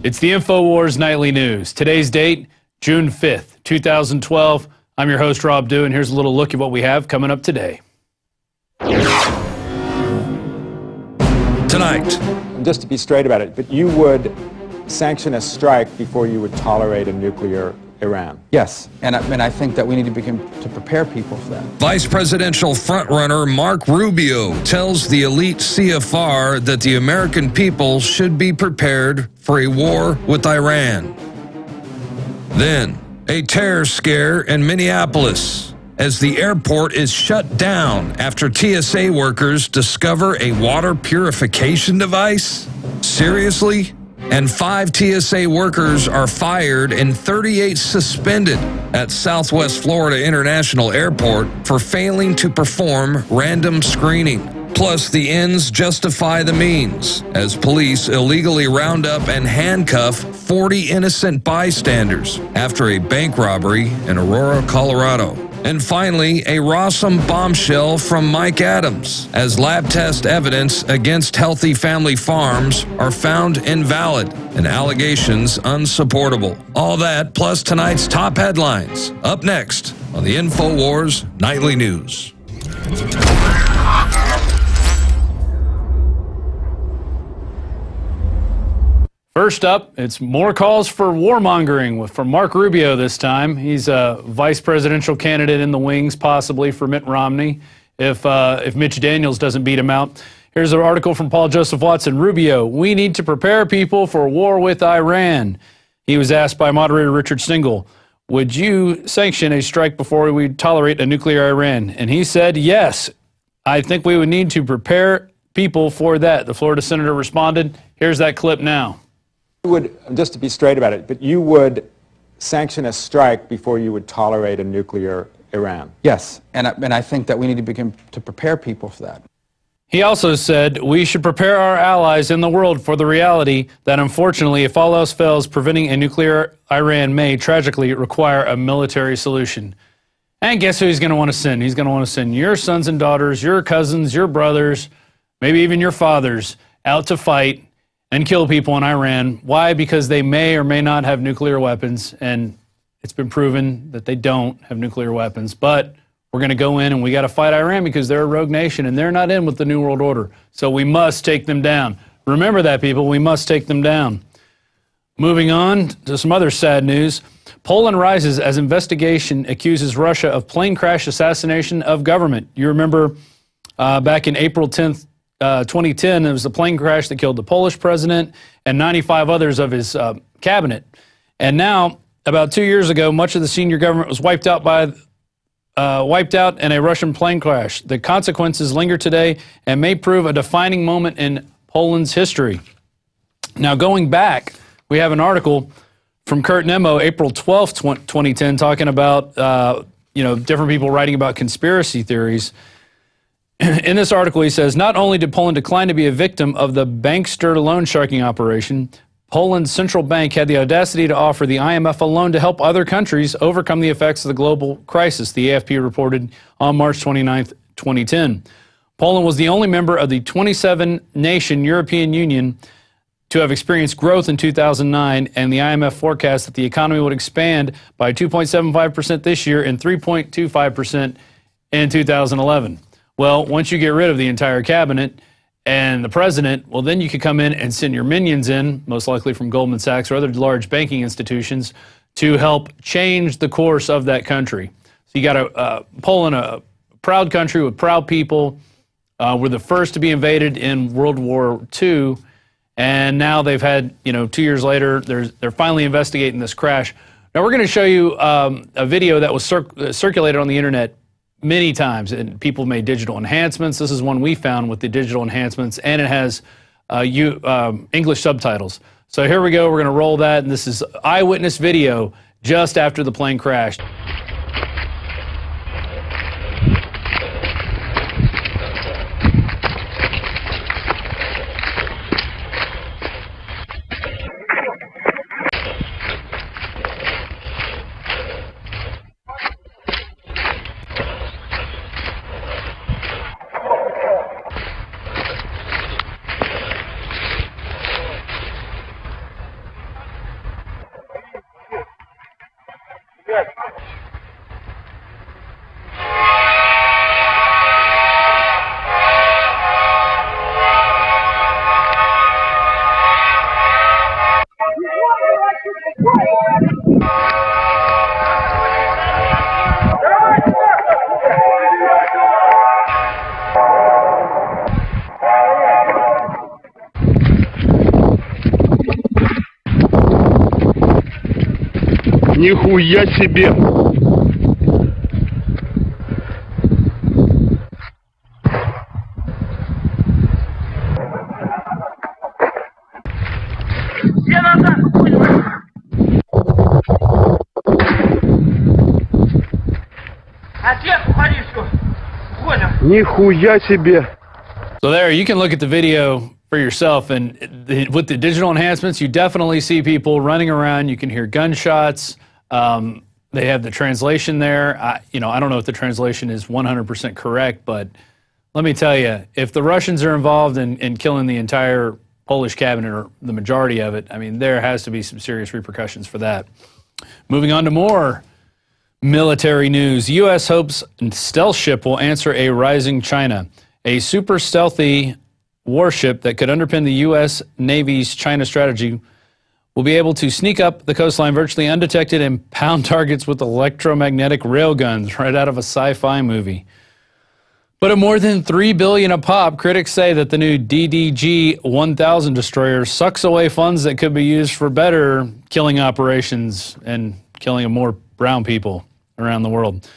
It's the Infowars Nightly News. Today's date, June 5th, 2012. I'm your host, Rob Dew, and here's a little look at what we have coming up today. Tonight. Just to be straight about it, but you would sanction a strike before you would tolerate a nuclear Iran? Yes, and I think that we need to begin to prepare people for that. Vice presidential frontrunner Mark Rubio tells the elite CFR that the American people should be prepared for a war with Iran. Then, a terror scare in Minneapolis as the airport is shut down after TSA workers discover a water purification device? Seriously? And 5 TSA workers are fired and 38 suspended at Southwest Florida International Airport for failing to perform random screening. Plus, the ends justify the means as police illegally round up and handcuff 40 innocent bystanders after a bank robbery in Aurora, Colorado. And finally, a Rawsome bombshell from Mike Adams, as lab test evidence against Healthy Family Farms are found invalid and allegations unsupportable. All that, plus tonight's top headlines, up next on the Infowars Nightly News. First up, it's more calls for warmongering from Mark Rubio this time. He's a vice presidential candidate in the wings, possibly for Mitt Romney, if Mitch Daniels doesn't beat him out. Here's an article from Paul Joseph Watson. Rubio, we need to prepare people for war with Iran. He was asked by moderator Richard Stingle, would you sanction a strike before we tolerate a nuclear Iran? And he said, yes, I think we would need to prepare people for that. The Florida senator responded. Here's that clip now. You would, just to be straight about it, but you would sanction a strike before you would tolerate a nuclear Iran? Yes, and I think that we need to begin to prepare people for that. He also said we should prepare our allies in the world for the reality that, unfortunately, if all else fails, preventing a nuclear Iran may tragically require a military solution. And guess who he's going to want to send? He's going to want to send your sons and daughters, your cousins, your brothers, maybe even your fathers out to fight and kill people in Iran. Why? Because they may or may not have nuclear weapons, and it's been proven that they don't have nuclear weapons. But we're going to go in and we got to fight Iran because they're a rogue nation and they're not in with the New World Order. So we must take them down. Remember that, people. We must take them down. Moving on to some other sad news. Poland rises as investigation accuses Russia of plane crash assassination of government. You remember back in April 10th, 2010, there was the plane crash that killed the Polish president and 95 others of his cabinet. And now, about 2 years ago, much of the senior government was wiped out in a Russian plane crash. The consequences linger today and may prove a defining moment in Poland's history. Now, going back, we have an article from Kurt Nemo, April 12th, 2010, talking about different people writing about conspiracy theories. In this article, he says, not only did Poland decline to be a victim of the bankster loan sharking operation, Poland's central bank had the audacity to offer the IMF a loan to help other countries overcome the effects of the global crisis, the AFP reported on March 29th, 2010. Poland was the only member of the 27-nation European Union to have experienced growth in 2009, and the IMF forecast that the economy would expand by 2.75% this year and 3.25% in 2011. Well, once you get rid of the entire cabinet and the president, well, then you could come in and send your minions in, most likely from Goldman Sachs or other large banking institutions, to help change the course of that country. So you got Poland, a proud country with proud people. We're the first to be invaded in World War II, and now they've had, 2 years later, they're finally investigating this crash. Now we're going to show you a video that was circulated on the internet many times, and people made digital enhancements. This is one we found with the digital enhancements, and it has English subtitles. So here we go. We're going to roll that, and this is eyewitness video just after the plane crashed. Нихуя себе! Нихуя себе! So there, you can look at the video for yourself, and with the digital enhancements, you definitely see people running around. You can hear gunshots. They have the translation there. I don't know if the translation is 100% correct, but let me tell you, if the Russians are involved in killing the entire Polish cabinet, or the majority of it, I mean, there has to be some serious repercussions for that. Moving on to more military news. U.S. hopes stealth ship will answer a rising China. A super stealthy warship that could underpin the U.S. Navy's China strategy will be able to sneak up the coastline virtually undetected and pound targets with electromagnetic railguns right out of a sci-fi movie. But at more than $3 billion a pop, critics say that the new DDG-1000 destroyer sucks away funds that could be used for better killing operations and killing more brown people around the world.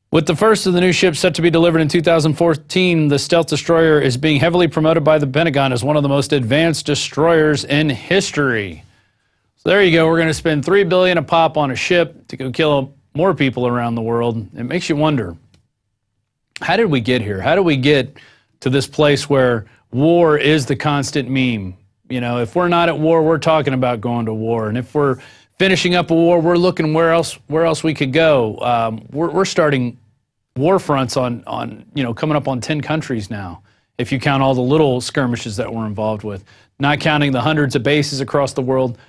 With the first of the new ships set to be delivered in 2014, the stealth destroyer is being heavily promoted by the Pentagon as one of the most advanced destroyers in history. So there you go. We're going to spend $3 billion a pop on a ship to go kill more people around the world. It makes you wonder, how did we get here? How did we get to this place where war is the constant meme? You know, if we're not at war, we're talking about going to war. And if we're finishing up a war, we're looking where else we could go. We're starting war fronts on coming up on 10 countries now, if you count all the little skirmishes that we're involved with, not counting the hundreds of bases across the world.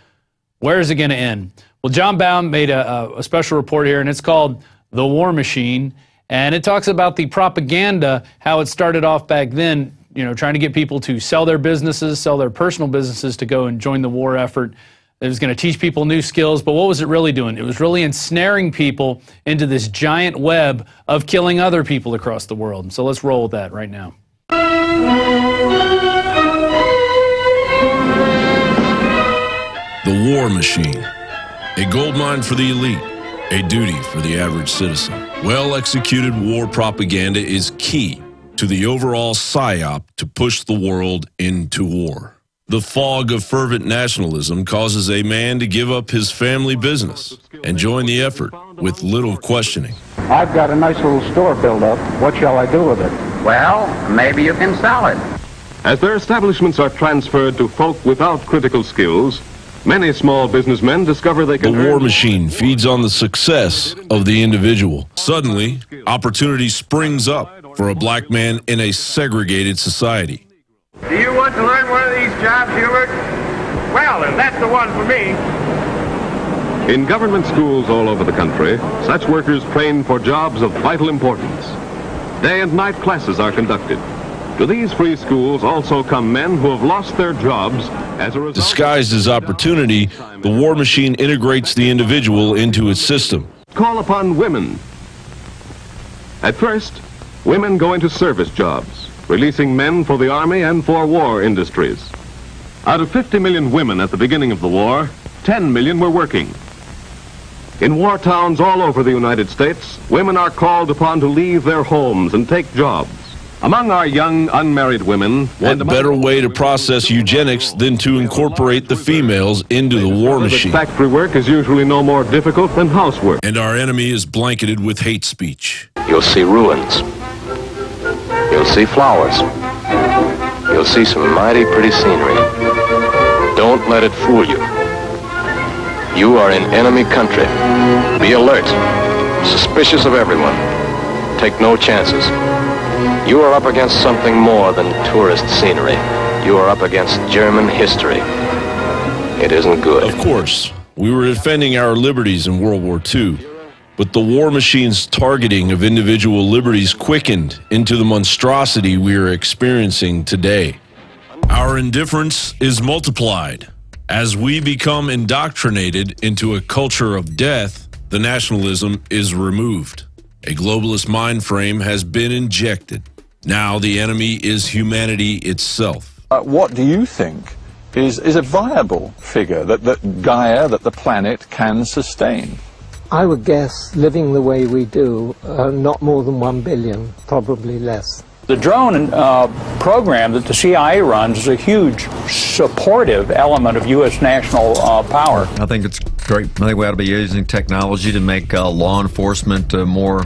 Where is it going to end? Well, John Baum made a special report here, and it's called The War Machine, and it talks about the propaganda, how it started off back then, trying to get people to sell their businesses, sell their personal businesses to go and join the war effort. It was going to teach people new skills, but what was it really doing? It was really ensnaring people into this giant web of killing other people across the world. So let's roll with that right now. The War Machine. A goldmine for the elite, a duty for the average citizen. Well-executed war propaganda is key to the overall psyop to push the world into war. The fog of fervent nationalism causes a man to give up his family business and join the effort with little questioning. I've got a nice little store built up. What shall I do with it? Well, maybe you can sell it. As their establishments are transferred to folk without critical skills, many small businessmen discover they can. The war machine feeds on the success of the individual. Suddenly, opportunity springs up for a black man in a segregated society. Do you want to learn one of these jobs, Hubert? Well, then that's the one for me. In government schools all over the country, such workers train for jobs of vital importance. Day and night classes are conducted. To these free schools also come men who have lost their jobs as a result. Disguised as opportunity, the war machine integrates the individual into its system. Call upon women. At first, women go into service jobs, releasing men for the army and for war industries. Out of 50 million women at the beginning of the war, 10 million were working. In war towns all over the United States, women are called upon to leave their homes and take jobs. Among our young unmarried women... What better way to process eugenics than to incorporate the females into the war machine? Factory work is usually no more difficult than housework. And our enemy is blanketed with hate speech. You'll see ruins. You'll see flowers. You'll see some mighty pretty scenery. Don't let it fool you. You are in enemy country. Be alert, suspicious of everyone. Take no chances. You are up against something more than tourist scenery. You are up against German history. It isn't good. Of course, we were defending our liberties in World War II. But the war machine's targeting of individual liberties quickened into the monstrosity we are experiencing today. Our indifference is multiplied. As we become indoctrinated into a culture of death, the nationalism is removed. A globalist mind frame has been injected. Now the enemy is humanity itself. What do you think is a viable figure that Gaia, that the planet can sustain? I would guess, living the way we do, not more than 1 billion, probably less. The drone program that the CIA runs is a huge supportive element of U.S. national power. I think it's great. I think we ought to be using technology to make law enforcement more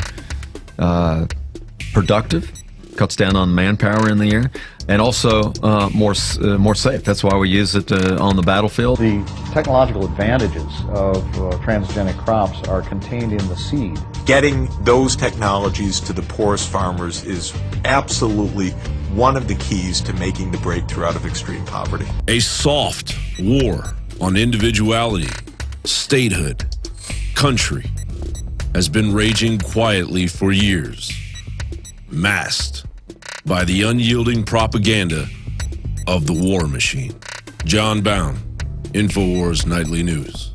productive, cuts down on manpower in the air, and also more safe. That's why we use it on the battlefield. The technological advantages of transgenic crops are contained in the seed. Getting those technologies to the poorest farmers is absolutely one of the keys to making the breakthrough out of extreme poverty. A soft war on individuality, statehood, country has been raging quietly for years, masked by the unyielding propaganda of the war machine. John Bound, Infowars Nightly News.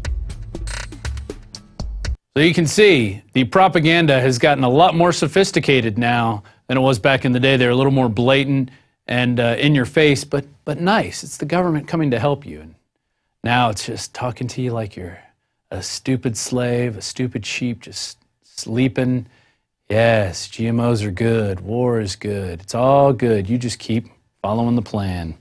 So you can see the propaganda has gotten a lot more sophisticated now than it was back in the day. They're a little more blatant and in your face, but nice. It's the government coming to help you. And now it's just talking to you like you're a stupid slave, a stupid sheep just sleeping. Yes, GMOs are good. War is good. It's all good. You just keep following the plan.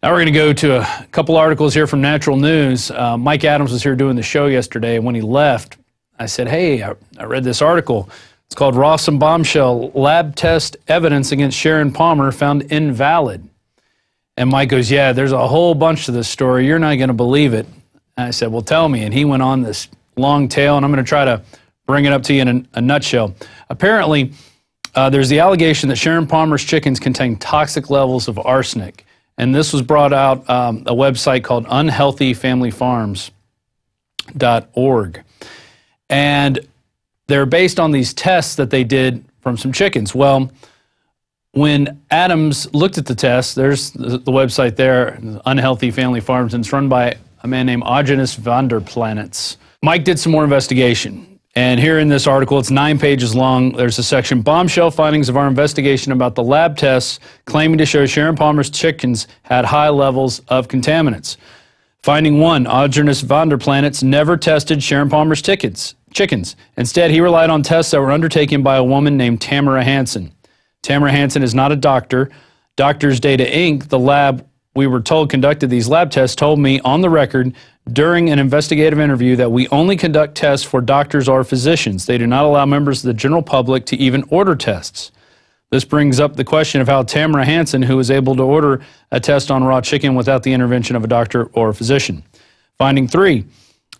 Now we're going to go to a couple articles here from Natural News. Mike Adams was here doing the show yesterday, and when he left, I said, hey, I read this article. It's called Rawsome Bombshell, Lab Test Evidence Against Sharon Palmer Found Invalid. And Mike goes, yeah, there's a whole bunch to this story. You're not going to believe it. And I said, well, tell me. And he went on this long tale, and I'm going to try to bring it up to you in a nutshell. Apparently, there's the allegation that Sharon Palmer's chickens contain toxic levels of arsenic. And this was brought out a website called unhealthyfamilyfarms.org. And they're based on these tests that they did from some chickens. Well, when Adams looked at the tests, there's the website there, Unhealthy Family Farms, and it's run by a man named Agnes van der Planets. Mike did some more investigation. And here in this article, it's 9 pages long, there's a section, Bombshell Findings of Our Investigation About the Lab Tests Claiming to Show Sharon Palmer's Chickens Had High Levels of Contaminants. Finding 1, Agnes van der Planets never tested Sharon Palmer's chickens. Instead, he relied on tests that were undertaken by a woman named Tamara Hansen. Tamara Hansen is not a doctor. Doctors Data Inc., the lab we were told conducted these lab tests, told me on the record during an investigative interview that we only conduct tests for doctors or physicians. They do not allow members of the general public to even order tests. This brings up the question of how Tamara Hansen, who was able to order a test on raw chicken without the intervention of a doctor or a physician. Finding 3,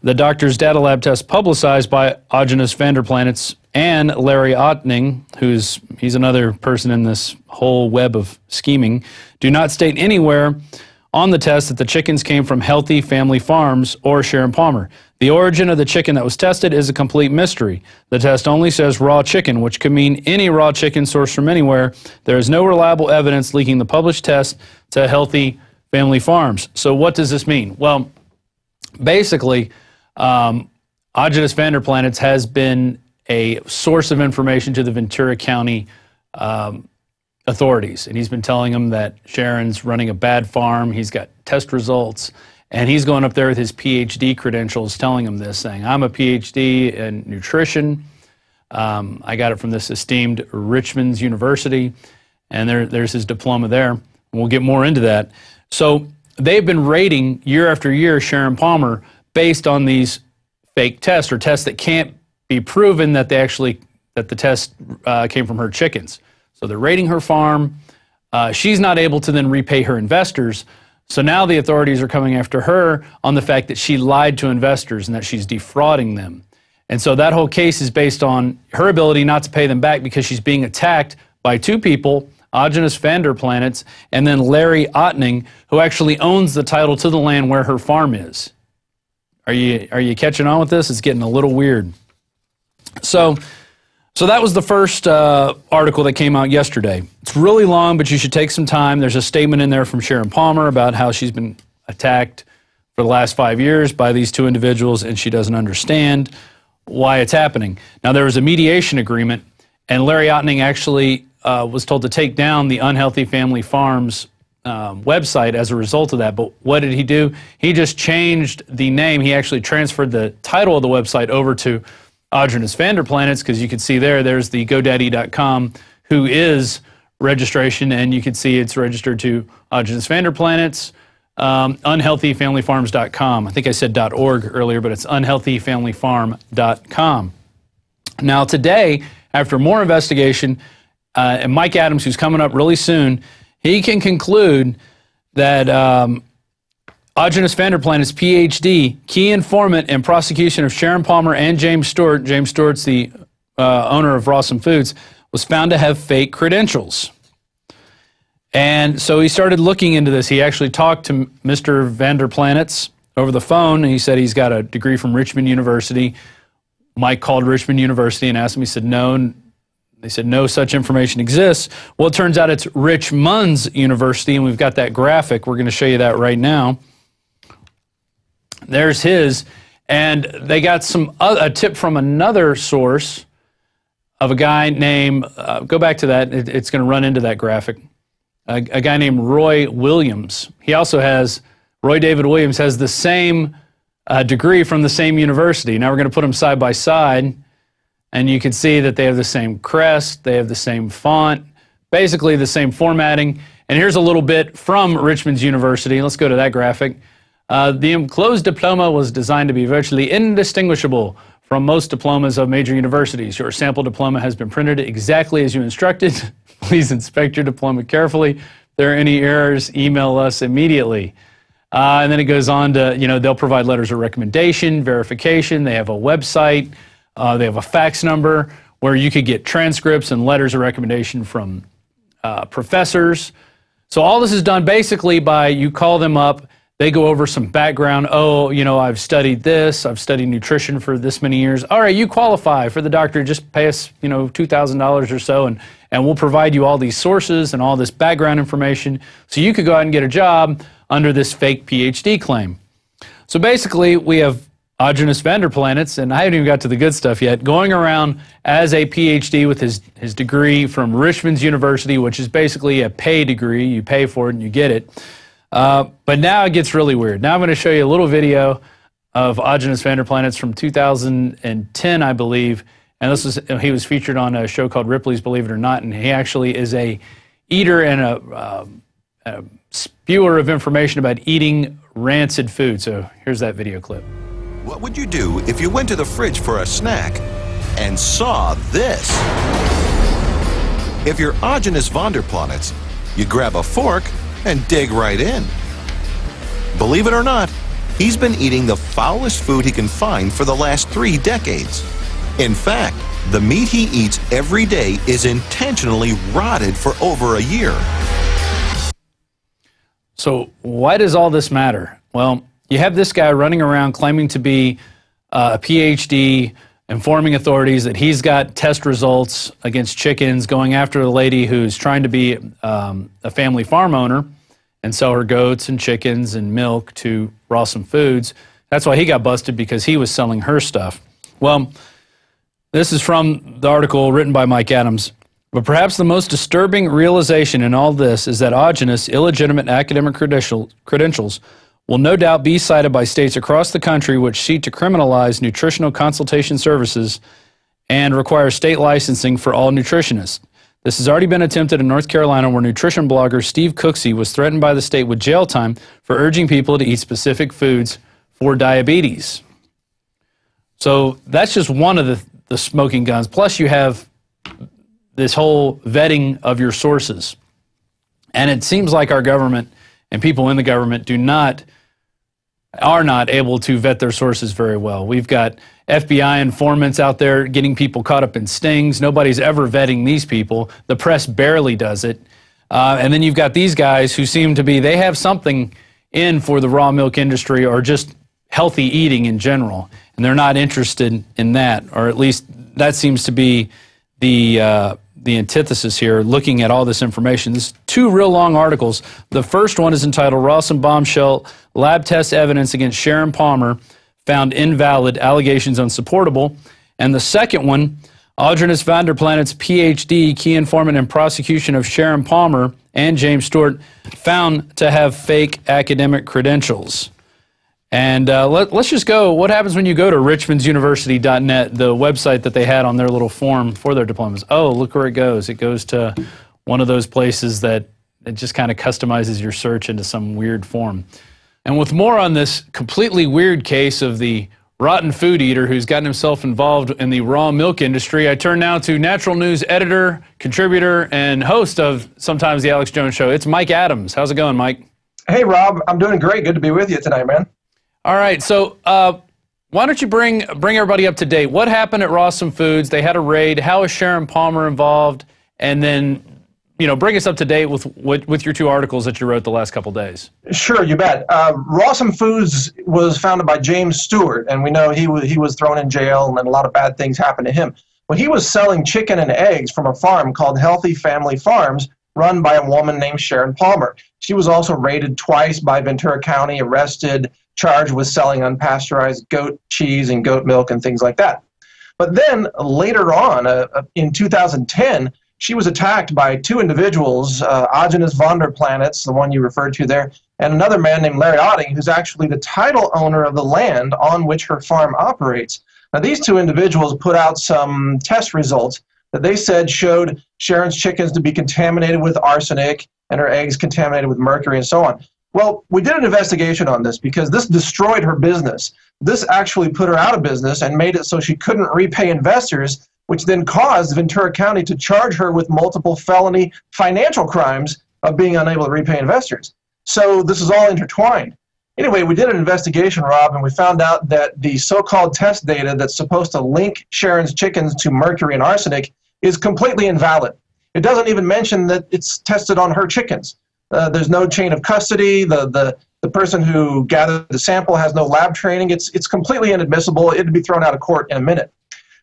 the doctor's data lab test publicized by Agnes van der Planets and Larry Ottning, he's another person in this whole web of scheming, do not state anywhere on the test that the chickens came from Healthy Family Farms or Sharon Palmer. The origin of the chicken that was tested is a complete mystery. The test only says raw chicken, which could mean any raw chicken sourced from anywhere. There is no reliable evidence linking the published test to Healthy Family Farms. So what does this mean? Well, basically, Agnes van der Planets has been a source of information to the Ventura County authorities, and he's been telling them that Sharon's running a bad farm. He's got test results, and he's going up there with his PhD credentials telling them this, saying, I'm a PhD in nutrition. I got it from this esteemed Richmond University, and there's his diploma there. And we'll get more into that. So they've been rating year after year Sharon Palmer based on these fake tests or tests that can't be proven that the test came from her chickens. So they're raiding her farm. She's not able to then repay her investors. So now the authorities are coming after her on the fact that she lied to investors and that she's defrauding them. And so that whole case is based on her ability not to pay them back because she's being attacked by 2 people, Agnes van der Planets and then Larry Ottning, who actually owns the title to the land where her farm is. Are you catching on with this? It's getting a little weird. So that was the first article that came out yesterday. It's really long, but you should take some time. There's a statement in there from Sharon Palmer about how she's been attacked for the last 5 years by these 2 individuals, and she doesn't understand why it's happening. Now, there was a mediation agreement, and Larry Ottning actually was told to take down the Unhealthy Family Farms website as a result of that. But what did he do? He just changed the name. He actually transferred the title of the website over to Audronus Vanderplanets, because you can see there's the GoDaddy.com who is registration, and you can see it's registered to Audronus Vanderplanets, unhealthyfamilyfarms.com. I think I said .org earlier, but it's unhealthyfamilyfarm.com. Now today, after more investigation, and Mike Adams, who's coming up really soon, he can conclude that Audronus Vanderplanets, PhD, key informant in prosecution of Sharon Palmer and James Stewart. James Stewart's the owner of Rawsome Foods, was found to have fake credentials. And so he started looking into this. He actually talked to Mr. Vanderplanets over the phone, and he said he's got a degree from Richmond University. Mike called Richmond University and asked him. He said no. They said no such information exists. Well, it turns out it's Richmond's University, and we've got that graphic. We're going to show you that right now. There's his, and they got a tip from another source of a guy named, go back to that, it's going to run into that graphic, a guy named Roy Williams. He also has, Roy David Williams has the same degree from the same university. Now we're going to put them side by side, and you can see that they have the same crest, they have the same font, basically the same formatting. And here's a little bit from Richmond's University. Let's go to that graphic. The enclosed diploma was designed to be virtually indistinguishable from most diplomas of major universities. Your sample diploma has been printed exactly as you instructed. Please inspect your diploma carefully. If there are any errors, email us immediately. And then it goes on to, they'll provide letters of recommendation, verification. They have a website. They have a fax number where you could get transcripts and letters of recommendation from professors. So all this is done basically by, you call them up, they go over some background. Oh, I've studied this. I've studied nutrition for this many years. All right, you qualify for the doctor. Just pay us, $2,000 or so, and we'll provide you all these sources and all this background information so you could go out and get a job under this fake PhD claim. So basically, we have Audronus Vanderplanets, and I haven't even got to the good stuff yet, going around as a PhD with his degree from Richmond's University, which is basically a pay degree. You pay for it and you get it. But now it gets really weird. Now I'm going to show you a little video of Audronus Vanderplanets from 2010, I believe. And he was featured on a show called Ripley's Believe It or Not, and he actually is a eater and a spewer of information about eating rancid food. So here's that video clip. What would you do if you went to the fridge for a snack and saw this? If you're Audronus Vanderplanets, you grab a fork and dig right in. Believe it or not, he's been eating the foulest food he can find for the last 3 decades. In fact, the meat he eats every day is intentionally rotted for over a year. So why does all this matter? Well, you have this guy running around claiming to be a PhD, informing authorities that he's got test results against chickens, going after a lady who's trying to be a family farm owner and sell her goats and chickens and milk to Rawsome Foods. That's why he got busted, because he was selling her stuff. Well, this is from the article written by Mike Adams. But perhaps the most disturbing realization in all this is that Audronus' illegitimate academic credentials will no doubt be cited by states across the country which seek to criminalize nutritional consultation services and require state licensing for all nutritionists. This has already been attempted in North Carolina, where nutrition blogger Steve Cooksey was threatened by the state with jail time for urging people to eat specific foods for diabetes. So that's just one of the smoking guns. Plus you have this whole vetting of your sources. And it seems like our government and people in the government are not able to vet their sources very well. We've got FBI informants out there getting people caught up in stings. Nobody's ever vetting these people. The press barely does it. And then you've got these guys who seem to be, they have something in for the raw milk industry or just healthy eating in general. And they're not interested in that, or at least that seems to be the antithesis here, looking at all this information. There's 2 real long articles. The first one is entitled Rawsome Bombshell, Lab Test Evidence Against Sharon Palmer Found Invalid, Allegations Unsupportable. And the second one, Audronus Vanderplanets, PhD, Key Informant in Prosecution of Sharon Palmer and James Stewart found to have fake academic credentials. And let's just go. What happens when you go to richmondsuniversity.net, the website that they had on their little form for their diplomas? Oh, look where it goes. It goes to one of those places that it just kind of customizes your search into some weird form. And with more on this completely weird case of the rotten food eater who's gotten himself involved in the raw milk industry, I turn now to Natural News editor, contributor, and host of Sometimes the Alex Jones Show. It's Mike Adams. How's it going, Mike? Hey, Rob. I'm doing great. Good to be with you tonight, man. All right. So why don't you bring everybody up to date? What happened at Rawsome Foods? They had a raid. How is Sharon Palmer involved? And then, bring us up to date with your two articles that you wrote the last couple days. Sure, you bet. Rawsome Foods was founded by James Stewart, and we know he was thrown in jail and a lot of bad things happened to him. Well, he was selling chicken and eggs from a farm called Healthy Family Farms, run by a woman named Sharon Palmer. She was also raided twice by Ventura County, arrested, charged with selling unpasteurized goat cheese and goat milk and things like that. But then later on, in 2010, she was attacked by two individuals, Agenus Vonderplanitz, the one you referred to there, and another man named Larry Otting, who's actually the title owner of the land on which her farm operates. Now, these two individuals put out some test results that they said showed Sharon's chickens to be contaminated with arsenic and her eggs contaminated with mercury and so on. Well, we did an investigation on this because this destroyed her business. This actually put her out of business and made it so she couldn't repay investors, which then caused Ventura County to charge her with multiple felony financial crimes of being unable to repay investors. So this is all intertwined. Anyway, we did an investigation, Rob, and we found out that the so-called test data that's supposed to link Sharon's chickens to mercury and arsenic is completely invalid. It doesn't even mention that it's tested on her chickens. There's no chain of custody. The person who gathered the sample has no lab training. It's completely inadmissible. It'd be thrown out of court in a minute.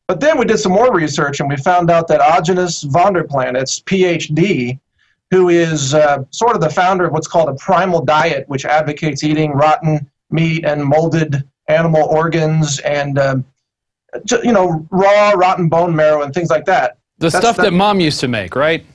But then we did some more research, and we found out that Agenus Vonderplanitz, PhD, who is sort of the founder of what's called a primal diet, which advocates eating rotten meat and molded animal organs and, raw, rotten bone marrow and things like that. The stuff that Mom used to make, right?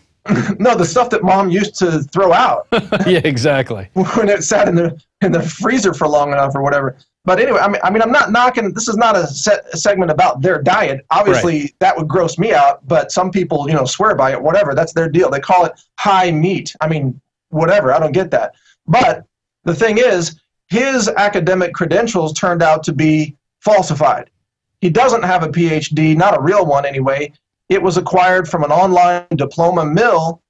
No, the stuff that Mom used to throw out. Yeah, exactly. When it sat in the freezer for long enough or whatever. But anyway, I mean, I'm not knocking. This is not a segment about their diet. Obviously, right. That would gross me out. But some people, swear by it. Whatever. That's their deal. They call it high meat. I mean, whatever. I don't get that. But the thing is, his academic credentials turned out to be falsified. He doesn't have a PhD, not a real one anyway. It was acquired from an online diploma mill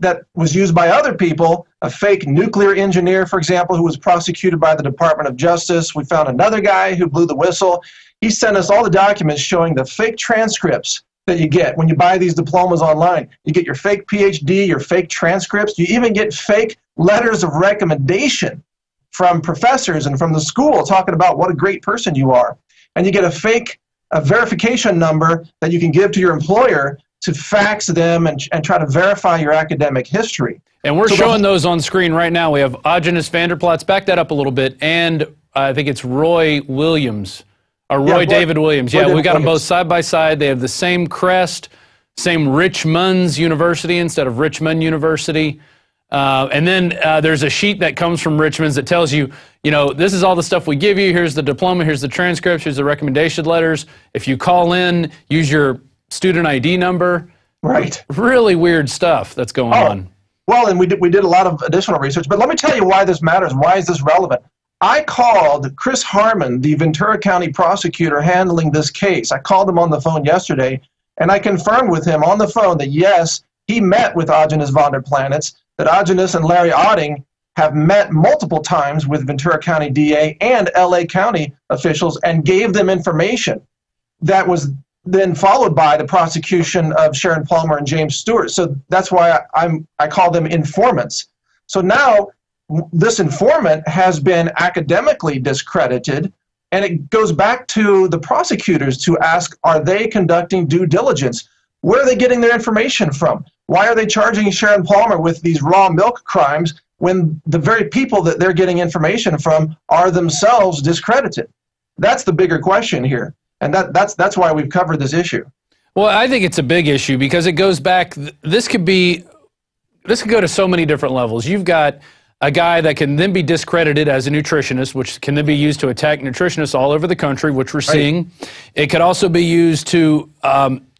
that was used by other people, a fake nuclear engineer, for example, who was prosecuted by the Department of Justice. We found another guy who blew the whistle. He sent us all the documents showing the fake transcripts that you get when you buy these diplomas online. You get your fake PhD, your fake transcripts. You even get fake letters of recommendation from professors and from the school talking about what a great person you are. And you get a fake verification number that you can give to your employer to fax them and try to verify your academic history. And we're showing those on screen right now. We have Agenus Vonderplanitz. Back that up a little bit. And I think it's Roy Williams, or Roy David Williams. Yeah, we got them both side by side. They have the same crest, same Richmond's University instead of Richmond University. And then there's a sheet that comes from Richmond's that tells you, this is all the stuff we give you. Here's the diploma. Here's the transcripts. Here's the recommendation letters. If you call in, use your student ID number. Right. Really weird stuff that's going on. Well, and we did a lot of additional research. But let me tell you why this matters. Why is this relevant? I called Chris Harmon, the Ventura County prosecutor handling this case. I called him on the phone yesterday, and I confirmed with him on the phone that, yes, he met with Agenus Vonderplanitz, that Agenus and Larry Otting have met multiple times with Ventura County DA and LA County officials and gave them information that was then followed by the prosecution of Sharon Palmer and James Stewart. So that's why I call them informants. So now this informant has been academically discredited, and it goes back to the prosecutors to ask, are they conducting due diligence? Where are they getting their information from? Why are they charging Sharon Palmer with these raw milk crimes when the very people that they're getting information from are themselves discredited? That's the bigger question here, and that's why we've covered this issue. Well, I think it's a big issue because it goes back. This could be this could go to so many different levels. You've got a guy that can then be discredited as a nutritionist, which can then be used to attack nutritionists all over the country, which we're seeing. It could also be used to,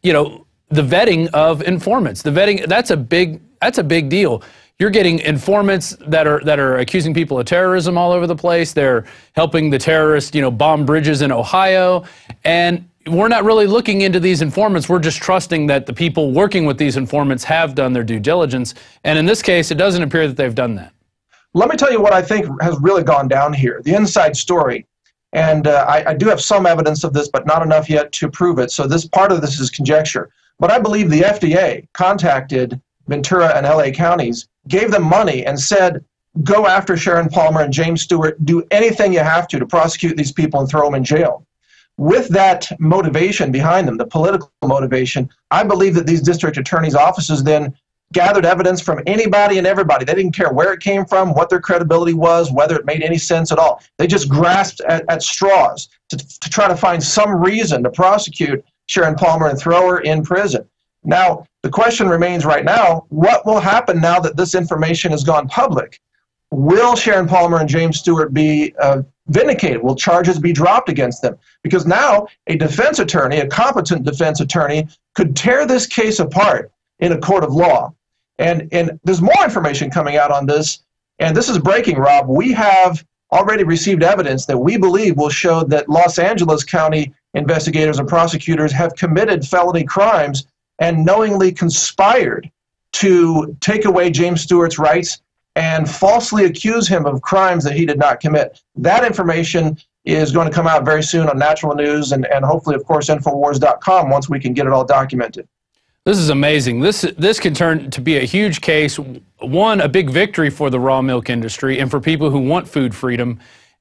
you know, the vetting of informants. The vetting, that's a big deal. You're getting informants that are accusing people of terrorism all over the place. They're helping the terrorists, you know, bomb bridges in Ohio. And we're not really looking into these informants. We're just trusting that the people working with these informants have done their due diligence. And in this case, it doesn't appear that they've done that. Let me tell you what I think has really gone down here, the inside story. And I do have some evidence of this, but not enough yet to prove it. So this part of this is conjecture. But I believe the FDA contacted Ventura and LA counties, gave them money, and said, go after Sharon Palmer and James Stewart, do anything you have to prosecute these people and throw them in jail. With that motivation behind them, the political motivation, I believe that these district attorneys' offices then gathered evidence from anybody and everybody. They didn't care where it came from, what their credibility was, whether it made any sense at all. They just grasped at straws to try to find some reason to prosecute Sharon Palmer and throw her in prison. Now, the question remains right now, what will happen now that this information has gone public? Will Sharon Palmer and James Stewart be vindicated? Will charges be dropped against them? Because now a defense attorney, a competent defense attorney, could tear this case apart in a court of law. And there's more information coming out on this, and this is breaking, Rob. We have already received evidence that we believe will show that Los Angeles County investigators and prosecutors have committed felony crimes and knowingly conspired to take away James Stewart's rights and falsely accuse him of crimes that he did not commit. That information is going to come out very soon on Natural News and hopefully, of course, Infowars.com once we can get it all documented. This is amazing. This can turn to be a huge case, one, a big victory for the raw milk industry and for people who want food freedom.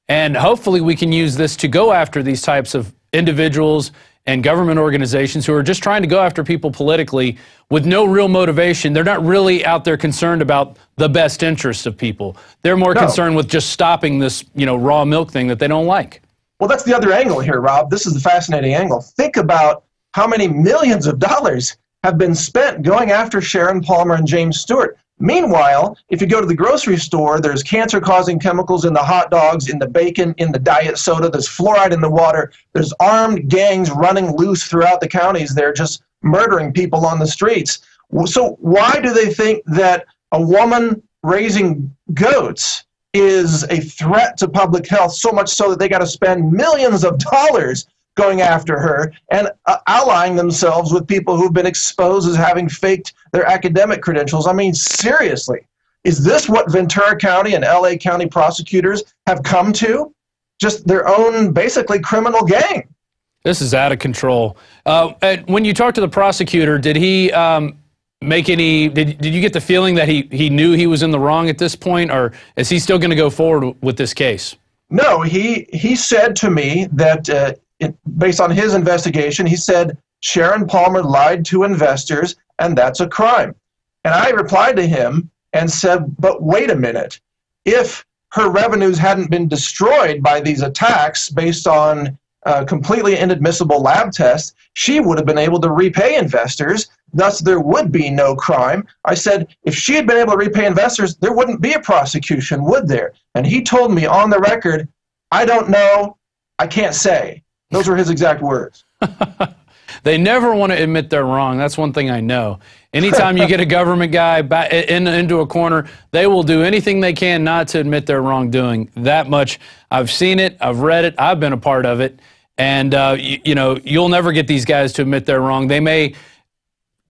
And hopefully we can use this to go after these types of individuals and government organizations who are just trying to go after people politically with no real motivation. They're not really out there concerned about the best interests of people. They're more concerned with just stopping this, you know, raw milk thing that they don't like. Well, that's the other angle here, Rob. This is the fascinating angle. Think about how many millions of dollars have been spent going after Sharon Palmer and James Stewart. Meanwhile, if you go to the grocery store, there's cancer-causing chemicals in the hot dogs, in the bacon, in the diet soda, there's fluoride in the water, there's armed gangs running loose throughout the counties. They're just murdering people on the streets. So why do they think that a woman raising goats is a threat to public health, so much so that they got to spend millions of dollars going after her and allying themselves with people who've been exposed as having faked their academic credentials? I mean, seriously, is this what Ventura County and LA County prosecutors have come to? Just their own, basically, criminal gang. This is out of control. When you talked to the prosecutor, did he make any, did you get the feeling that he knew he was in the wrong at this point, or is he still going to go forward with this case? No, he said to me that based on his investigation, he said Sharon Palmer lied to investors, and that's a crime. And I replied to him and said, but wait a minute. If her revenues hadn't been destroyed by these attacks based on completely inadmissible lab tests, she would have been able to repay investors. Thus, there would be no crime. I said, if she had been able to repay investors, there wouldn't be a prosecution, would there? And he told me on the record, I don't know, I can't say. Those were his exact words. They never want to admit they're wrong. That's one thing I know. Anytime you get a government guy back into a corner, they will do anything they can not to admit their wrongdoing. That much. I've seen it. I've read it. I've been a part of it. And, you know, you'll never get these guys to admit they're wrong. They may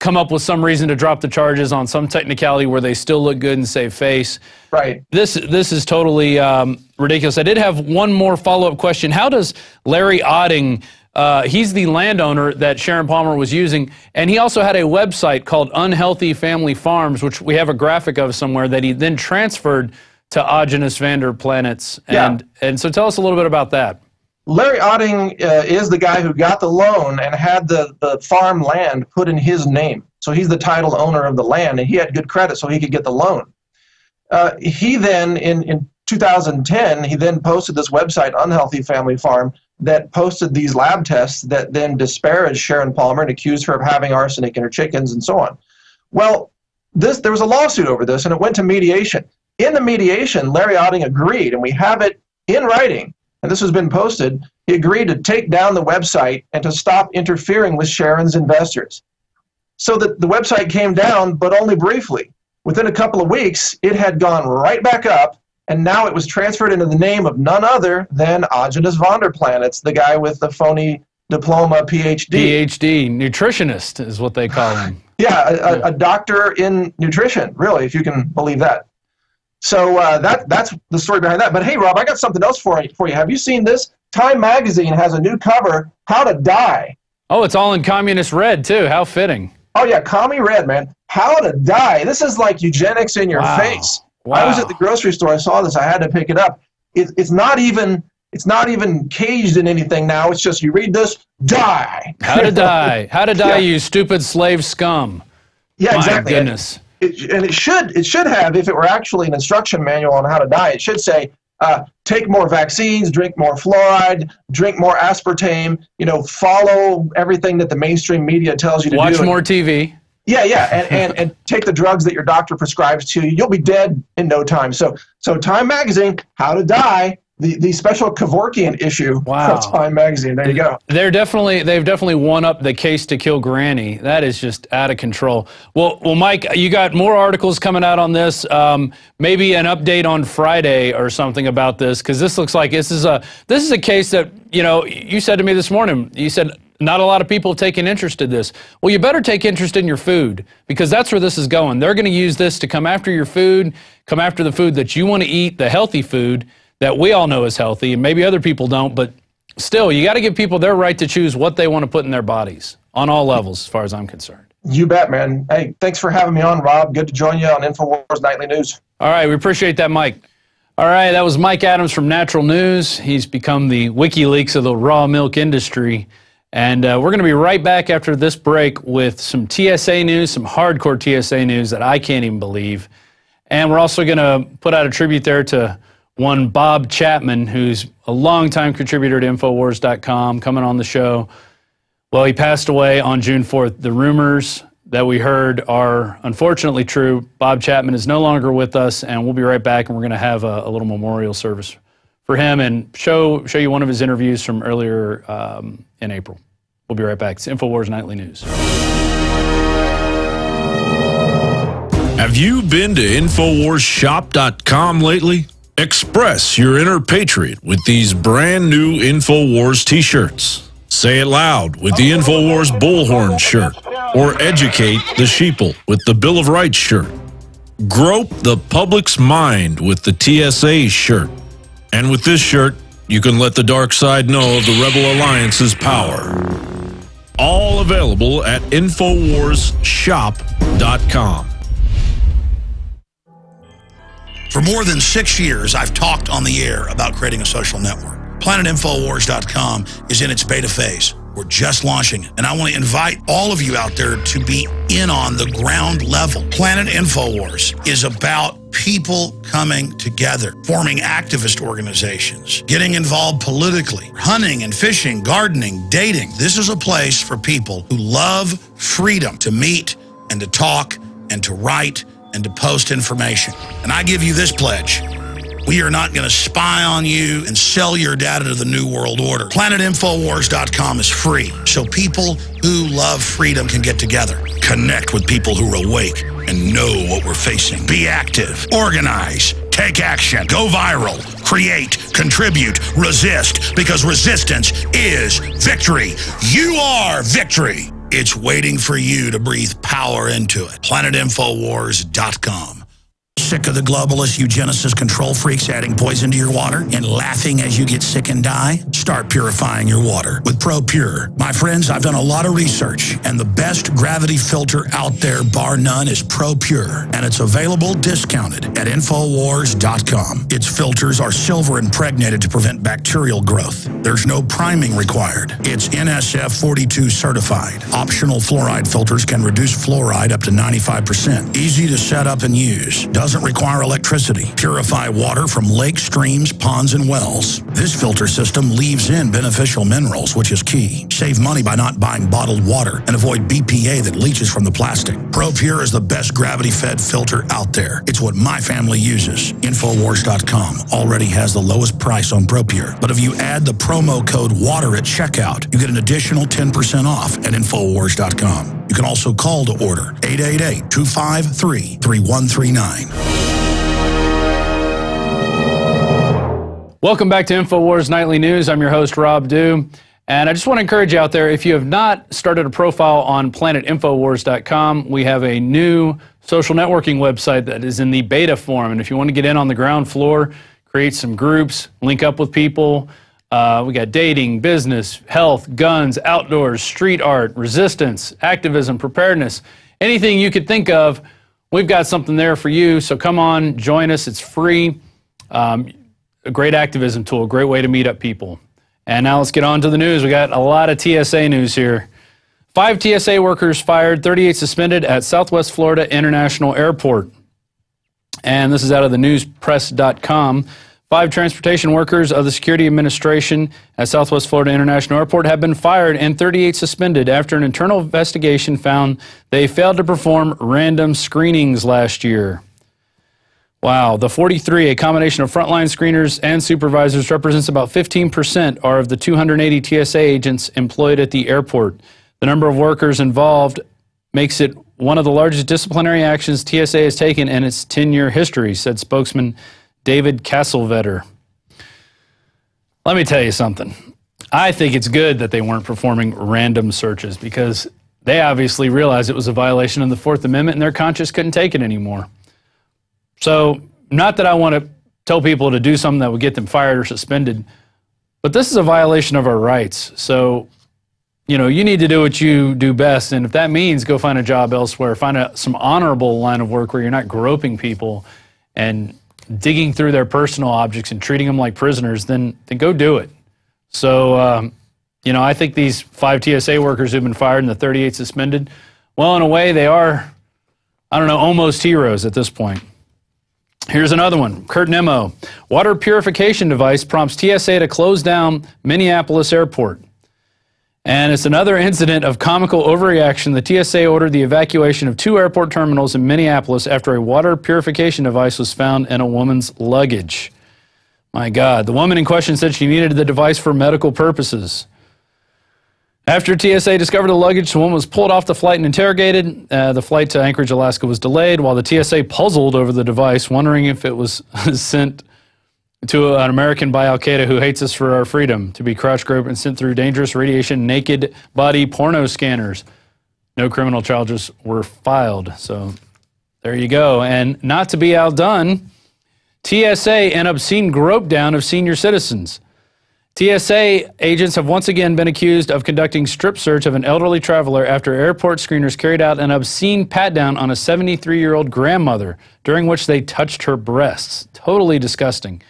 come up with some reason to drop the charges on some technicality where they still look good and save face. Right. This is totally ridiculous. I did have one more follow-up question. How does Larry Odding, he's the landowner that Sharon Palmer was using, and he also had a website called Unhealthy Family Farms, which we have a graphic of somewhere, that he then transferred to Agenus Vander Planets. And so tell us a little bit about that. Larry Odding is the guy who got the loan and had the farm land put in his name. So he's the title owner of the land, and he had good credit so he could get the loan. He then, in 2010, he then posted this website, Unhealthy Family Farm, that posted these lab tests that then disparaged Sharon Palmer and accused her of having arsenic in her chickens and so on. Well, there was a lawsuit over this, and it went to mediation. In the mediation, Larry Otting agreed, and we have it in writing, and this has been posted. He agreed to take down the website and to stop interfering with Sharon's investors. So that the website came down, but only briefly. Within a couple of weeks, it had gone right back up, and now it was transferred into the name of none other than Agenus Vonderplan. It's the guy with the phony diploma, PhD. PhD, nutritionist is what they call him. Yeah, a doctor in nutrition, really, if you can believe that. So that's the story behind that. But hey, Rob, I got something else for you. Have you seen this? Time Magazine has a new cover, How to Die. Oh, it's all in communist red, too. How fitting. Oh, yeah, commie red, man. How to Die. This is like eugenics in your face. Wow. I was at the grocery store. I saw this. I had to pick it up. It's not even caged in anything now. It's just you read this, die. How to die. How to die, you stupid slave scum. Yeah, My exactly. goodness. And it should have, if it were actually an instruction manual on how to die, it should say, take more vaccines, drink more fluoride, drink more aspartame, follow everything that the mainstream media tells you to do. Watch more TV. Yeah, and take the drugs that your doctor prescribes to you. You'll be dead in no time. So Time Magazine, How to Die, the special Kevorkian issue of Time Magazine. There you go. They've definitely won up the case to kill Granny. That is just out of control. Well, Mike, you got more articles coming out on this. Maybe an update on Friday or something about this, because this looks like this is a case that you said to me this morning. You said not a lot of people have taken interest in this. Well, you better take interest in your food, because that's where this is going. They're going to use this to come after your food, come after the food that you want to eat, the healthy food that we all know is healthy, and maybe other people don't, but still, you got to give people their right to choose what they want to put in their bodies on all levels, as far as I'm concerned. You bet, man. Hey, thanks for having me on, Rob. Good to join you on Infowars Nightly News. All right, we appreciate that, Mike. All right, that was Mike Adams from Natural News. He's become the WikiLeaks of the raw milk industry. And we're going to be right back after this break with some TSA news, some hardcore TSA news that I can't even believe. And we're also going to put out a tribute there to one Bob Chapman, who's a longtime contributor to Infowars.com, coming on the show. Well, he passed away on June 4th. The rumors that we heard are unfortunately true. Bob Chapman is no longer with us, and we'll be right back, and we're going to have a little memorial service for him and show you one of his interviews from earlier in April. We'll be right back. It's Infowars Nightly News. Have you been to InfowarsShop.com lately? Express your inner patriot with these brand new Infowars t-shirts. Say it loud with the Infowars Bullhorn shirt, or educate the sheeple with the Bill of Rights shirt. Grope the public's mind with the TSA shirt. And with this shirt, you can let the dark side know of the Rebel Alliance's power. All available at InfowarsShop.com. For more than 6 years, I've talked on the air about creating a social network. PlanetInfowars.com is in its beta phase. We're just launching, and I want to invite all of you out there to be in on the ground level. Planet Infowars is about people coming together, forming activist organizations, getting involved politically, hunting and fishing, gardening, dating. This is a place for people who love freedom to meet and to talk and to write and to post information. And I give you this pledge. We are not going to spy on you and sell your data to the New World Order. PlanetInfowars.com is free, so people who love freedom can get together, connect with people who are awake and know what we're facing. Be active, organize, take action, go viral, create, contribute, resist, because resistance is victory. You are victory. It's waiting for you to breathe power into it. PlanetInfowars.com. Sick of the globalist eugenicist control freaks adding poison to your water and laughing as you get sick and die? Start purifying your water with ProPure. My friends, I've done a lot of research, and the best gravity filter out there, bar none, is ProPure. And it's available discounted at Infowars.com. Its filters are silver impregnated to prevent bacterial growth. There's no priming required. It's NSF 42 certified. Optional fluoride filters can reduce fluoride up to 95%. Easy to set up and use. Doesn't doesn't require electricity. Purify water from lakes, streams, ponds, and wells. This filter system leaves in beneficial minerals, which is key. Save money by not buying bottled water and avoid BPA that leaches from the plastic. ProPure is the best gravity-fed filter out there. It's what my family uses. Infowars.com already has the lowest price on ProPure. But if you add the promo code WATER at checkout, you get an additional 10% off at Infowars.com. You can also call to order 888-253-3139. Welcome back to Infowars Nightly News. I'm your host, Rob Dew. And I just want to encourage you out there, if you have not started a profile on planetinfowars.com, we have a new social networking website that is in the beta form. And if you want to get in on the ground floor, create some groups, link up with people. We got dating, business, health, guns, outdoors, street art, resistance, activism, preparedness, anything you could think of. We've got something there for you. So come on, join us. It's free. A great activism tool, a great way to meet up people. And now let's get on to the news. We got a lot of TSA news here. 5 TSA workers fired, 38 suspended at Southwest Florida International Airport. And this is out of the newspress.com. 5 transportation workers of the Security Administration at Southwest Florida International Airport have been fired and 38 suspended after an internal investigation found they failed to perform random screenings last year. Wow, the 43, a combination of frontline screeners and supervisors, represents about 15% are of the 280 TSA agents employed at the airport. The number of workers involved makes it one of the largest disciplinary actions TSA has taken in its 10-year history, said spokesman David Castlevetter. Let me tell you something. I think it's good that they weren't performing random searches because they obviously realized it was a violation of the Fourth Amendment and their conscience couldn't take it anymore. So, not that I want to tell people to do something that would get them fired or suspended, but this is a violation of our rights. So, you need to do what you do best, and if that means go find a job elsewhere, find some honorable line of work where you're not groping people and digging through their personal objects and treating them like prisoners, then go do it. So, I think these 5 TSA workers who've been fired and the 38 suspended, well, in a way, they are, almost heroes at this point. Here's another one. Kurt Nemo. Water purification device prompts TSA to close down Minneapolis airport. And it's another incident of comical overreaction. The TSA ordered the evacuation of 2 airport terminals in Minneapolis after a water purification device was found in a woman's luggage. My God. The woman in question said she needed the device for medical purposes. After TSA discovered the luggage, the woman was pulled off the flight and interrogated. The flight to Anchorage, Alaska was delayed while the TSA puzzled over the device, wondering if it was sent to an American by Al-Qaeda who hates us for our freedom, to be crotch groped and sent through dangerous radiation naked body porno scanners. No criminal charges were filed. So there you go. And not to be outdone, TSA and obscene grope down of senior citizens. TSA agents have once again been accused of conducting strip search of an elderly traveler after airport screeners carried out an obscene pat-down on a 73-year-old grandmother, during which they touched her breasts. Totally disgusting.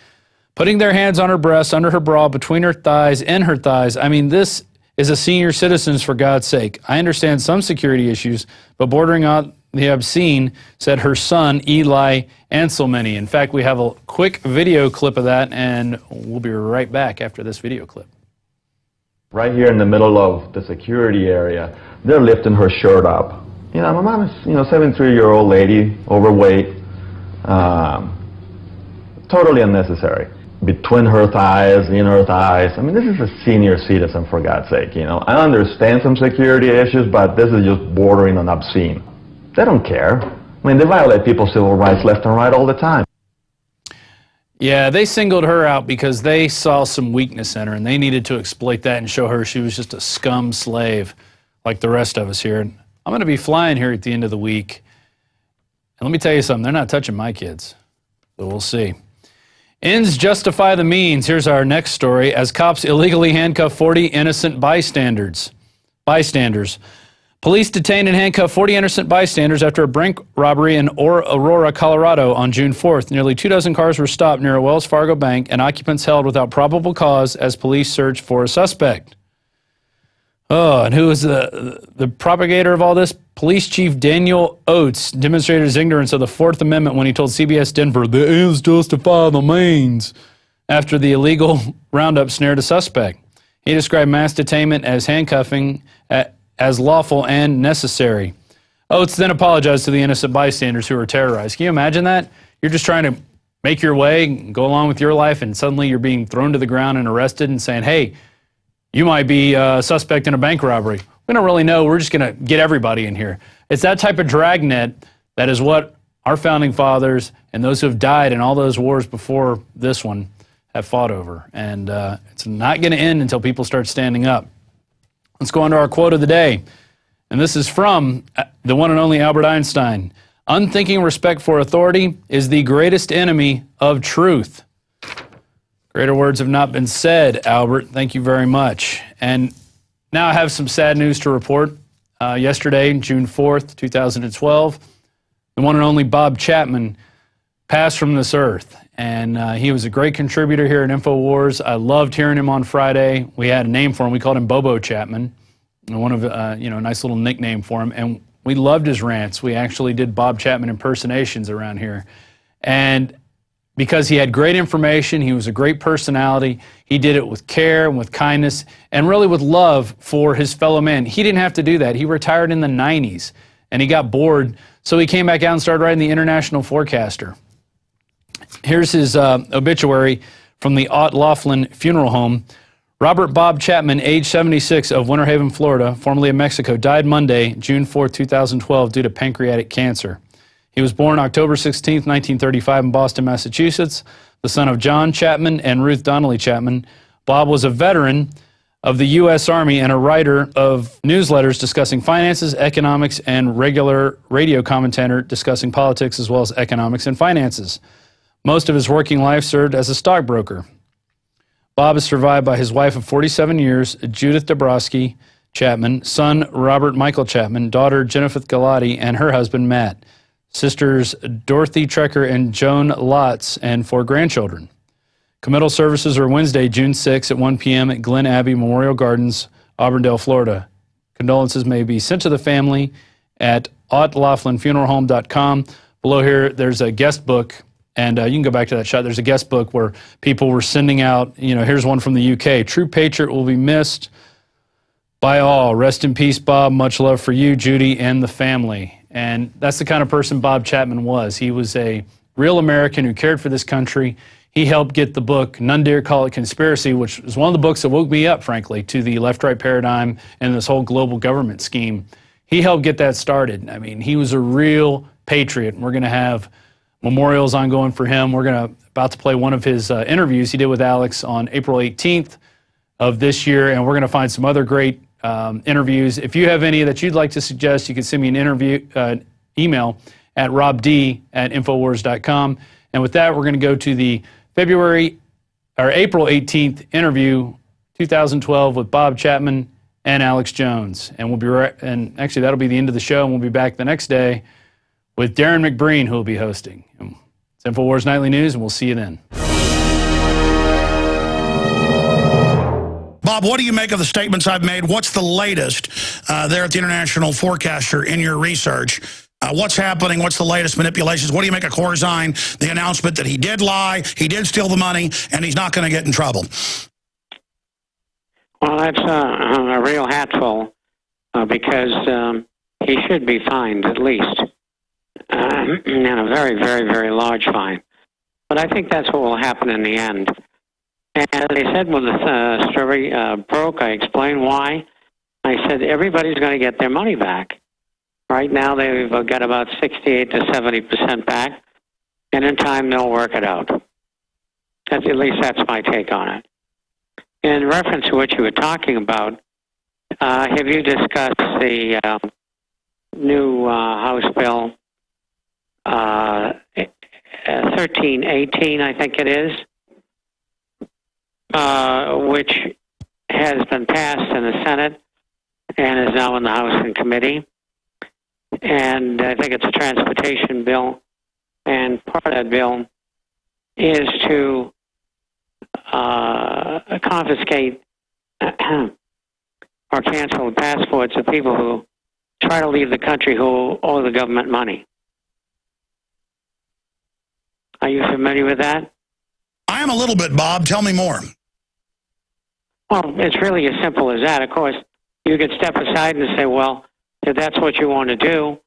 Putting their hands on her breasts, under her bra, between her thighs, in her thighs. I mean, this is a senior citizen's, for God's sake. I understand some security issues, but bordering on the obscene, said her son, Eli Anselmany. In fact, we have a quick video clip of that, and we'll be right back after this video clip. Right here in the middle of the security area, they're lifting her shirt up. My mom is, 73-year-old lady, overweight, totally unnecessary. Between her thighs, in her thighs. I mean, this is a senior citizen, for God's sake, I understand some security issues, but this is just bordering on obscene. They don't care. I mean, they violate people's civil rights left and right all the time. Yeah, they singled her out because they saw some weakness in her, and they needed to exploit that and show her she was just a scum slave like the rest of us here. And I'm going to be flying here at the end of the week. And let me tell you something, they're not touching my kids. So we'll see. Ends justify the means. Here's our next story. As cops illegally handcuff 40 innocent bystanders. Police detained and handcuffed 40 innocent bystanders after a bank robbery in Aurora, Colorado on June 4th. Nearly 24 cars were stopped near a Wells Fargo bank and occupants held without probable cause as police searched for a suspect. Oh, and who is the propagator of all this? Police Chief Daniel Oates demonstrated his ignorance of the Fourth Amendment when he told CBS Denver, "The ends justify the means," after the illegal roundup snared a suspect. He described mass detainment as handcuffing as lawful and necessary. Oates then apologized to the innocent bystanders who were terrorized. Can you imagine that? You're just trying to make your way, go along with your life, and suddenly you're being thrown to the ground and arrested and saying, hey, you might be a suspect in a bank robbery. We don't really know. We're just going to get everybody in here. It's that type of dragnet that is what our founding fathers and those who have died in all those wars before this one have fought over. And it's not going to end until people start standing up. Let's go on to our quote of the day. And this is from the one and only Albert Einstein. Unthinking respect for authority is the greatest enemy of truth. Greater words have not been said, Albert. Thank you very much. And now I have some sad news to report. Yesterday, June 4th, 2012, the one and only Bob Chapman passed from this earth. And he was a great contributor here at Infowars. I loved hearing him on Friday. We had a name for him. We called him Bobo Chapman. And one of, a nice little nickname for him. And we loved his rants. We actually did Bob Chapman impersonations around here. And because he had great information, he was a great personality, he did it with care and with kindness and really with love for his fellow man. He didn't have to do that. He retired in the 90s and he got bored, so he came back out and started writing the International Forecaster. Here's his obituary from the Ott Laughlin Funeral Home. Robert Bob Chapman, age 76, of Winter Haven, Florida, formerly of Mexico, died Monday, June 4, 2012, due to pancreatic cancer. He was born October 16, 1935, in Boston, Massachusetts, the son of John Chapman and Ruth Donnelly Chapman. Bob was a veteran of the U.S. Army and a writer of newsletters discussing finances, economics, and regular radio commentator discussing politics as well as economics and finances. Most of his working life served as a stockbroker. Bob is survived by his wife of 47 years, Judith Dabrowski Chapman, son Robert Michael Chapman, daughter Jennifer Galati, and her husband Matt, sisters Dorothy Trecker and Joan Lotz, and 4 grandchildren. Committal services are Wednesday, June 6 at 1 p.m. at Glen Abbey Memorial Gardens, Auburndale, Florida. Condolences may be sent to the family at OttLaughlinFuneralHome.com. Below here, there's a guest book. And you can go back to that shot. There's a guest book where people were sending out, here's one from the UK. True patriot will be missed by all. Rest in peace, Bob. Much love for you, Judy, and the family. And that's the kind of person Bob Chapman was. He was a real American who cared for this country. He helped get the book, None Dare Call It Conspiracy, which was one of the books that woke me up, frankly, to the left-right paradigm and this whole global government scheme. He helped get that started. I mean, he was a real patriot. We're going to have memorials ongoing for him. We're about to play one of his interviews he did with Alex on April 18th of this year, and we're going to find some other great interviews. If you have any that you'd like to suggest, you can send me an email at robd@infowars.com. And with that, we're going to go to the April 18th interview, 2012, with Bob Chapman and Alex Jones. And we'll be and actually that'll be the end of the show, and we'll be back the next day with Darren McBreen, who will be hosting. It's Infowars Nightly News, and we'll see you then. Bob, what do you make of the statements I've made? What's the latest there at the International Forecaster in your research? What's happening? What's the latest manipulations? What do you make of Corzine, the announcement that he did lie, he did steal the money, and he's not going to get in trouble? Well, that's a real hatful because he should be fined at least. And a very, very, very large fine. But I think that's what will happen in the end. And as I said when the story broke, I explained why. I said everybody's going to get their money back. Right now they've got about 68 to 70% back, and in time they'll work it out. At least that's my take on it. In reference to what you were talking about, have you discussed the new House bill 1318, I think it is, which has been passed in the Senate and is now in the House in committee. And I think it's a transportation bill. And part of that bill is to confiscate or cancel passports of people who try to leave the country who owe the government money. Are you familiar with that? I am a little bit, Bob. Tell me more. Well, it's really as simple as that. Of course, you could step aside and say, well, if that's what you want to do,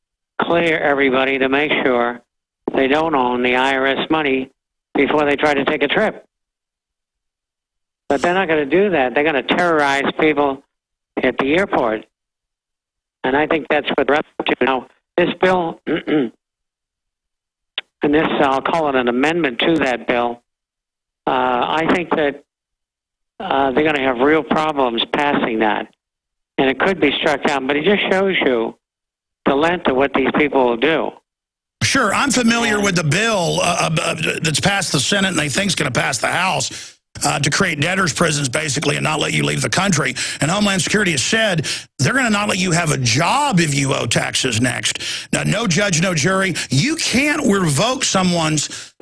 clear everybody to make sure they don't own the IRS money before they try to take a trip. But they're not going to do that. They're going to terrorize people at the airport. And I think that's what they're up to. Now, this bill, and this, I'll call it an amendment to that bill, I think that they're going to have real problems passing that. And it could be struck down, but it just shows you the length of what these people will do. Sure, I'm familiar with the bill that's passed the Senate and they think is going to pass the House to create debtors' prisons, basically, and not let you leave the country. And Homeland Security has said they're going to not let you have a job if you owe taxes next. Now, no judge, no jury. You can't revoke someone's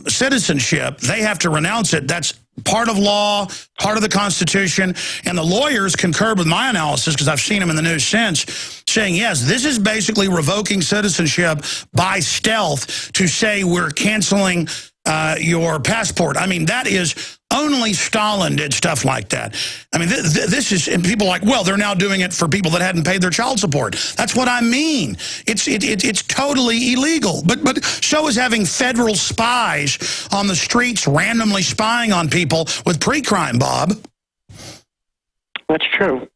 citizenship. They have to renounce it. That's part of law, part of the Constitution, and the lawyers concur with my analysis, because I've seen them in the news since, saying, yes, this is basically revoking citizenship by stealth to say we're canceling your passport. I mean, that is, only Stalin did stuff like that. I mean, this is, and people are like, well, they're now doing it for people that hadn't paid their child support. That's what I mean. It's totally illegal. But so is having federal spies on the streets randomly spying on people with pre-crime, Bob. That's true.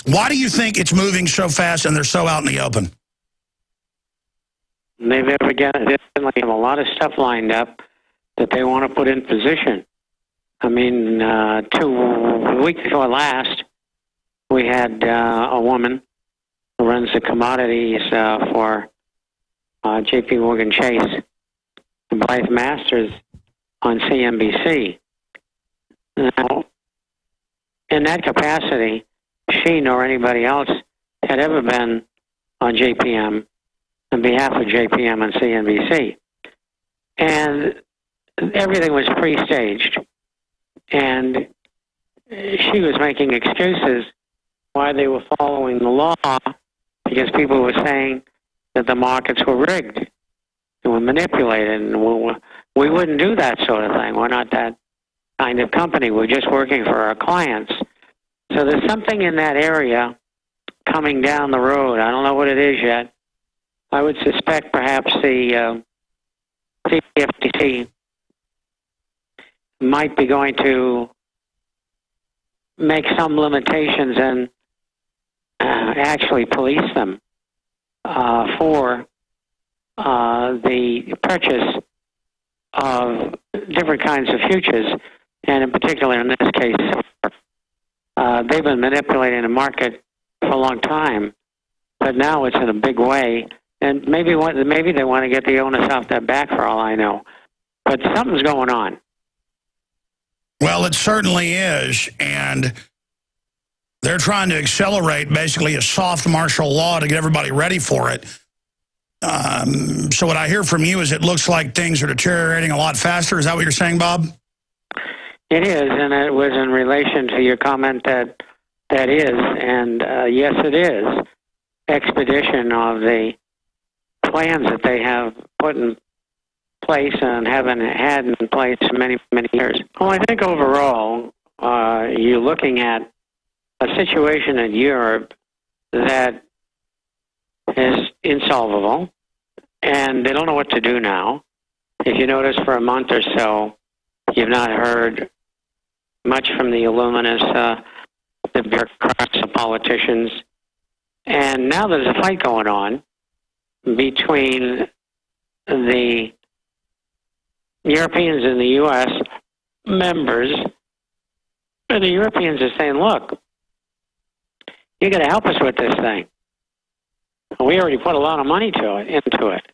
Why do you think it's moving so fast and they're so out in the open? They've definitely have a lot of stuff lined up that they want to put in position. I mean, the week before last, we had a woman who runs the commodities for J.P. Morgan Chase, Blythe Masters, on CNBC. Now, in that capacity, she nor anybody else had ever been on JPM on behalf of JPM and CNBC. And everything was pre-staged. And she was making excuses why they were following the law, because people were saying that the markets were rigged and were manipulated. And we wouldn't do that sort of thing. We're not that kind of company. We're just working for our clients. So there's something in that area coming down the road. I don't know what it is yet. I would suspect perhaps the CFTC might be going to make some limitations and actually police them for the purchase of different kinds of futures, and in particular in this case, they've been manipulating the market for a long time, but now it's in a big way. And maybe they want to get the onus off their back, for all I know. But something's going on. Well, it certainly is, and they're trying to accelerate basically a soft martial law to get everybody ready for it. So what I hear from you is it looks like things are deteriorating a lot faster. Is that what you're saying, Bob? It is, and it was in relation to your comment that is, and yes, it is, expedition of the plans that they have put in place and haven't had in place for many, many years. Well, I think overall, you're looking at a situation in Europe that is insolvable, and they don't know what to do now. If you notice, for a month or so, you've not heard much from the Illuminists, the bureaucrats, the politicians, and now there's a fight going on between the Europeans and the U.S. members, and the Europeans are saying, look, you got to help us with this thing. We already put a lot of money into it.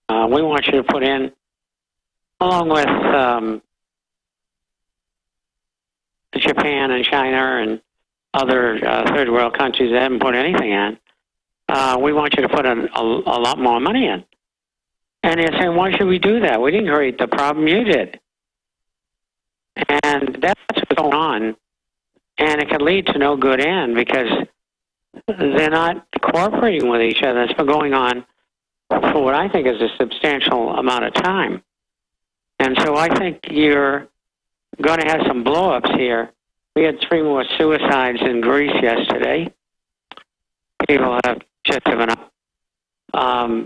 We want you to put in, along with Japan and China and other third world countries that haven't put anything in, we want you to put a lot more money in. And they're saying, why should we do that? We didn't create the problem, you did. And that's what's going on And it could lead to no good end because they're not cooperating with each other. It's been going on for what I think is a substantial amount of time. And so I think you're going to have some blow-ups here. We had 3 more suicides in Greece yesterday. People have just given up. I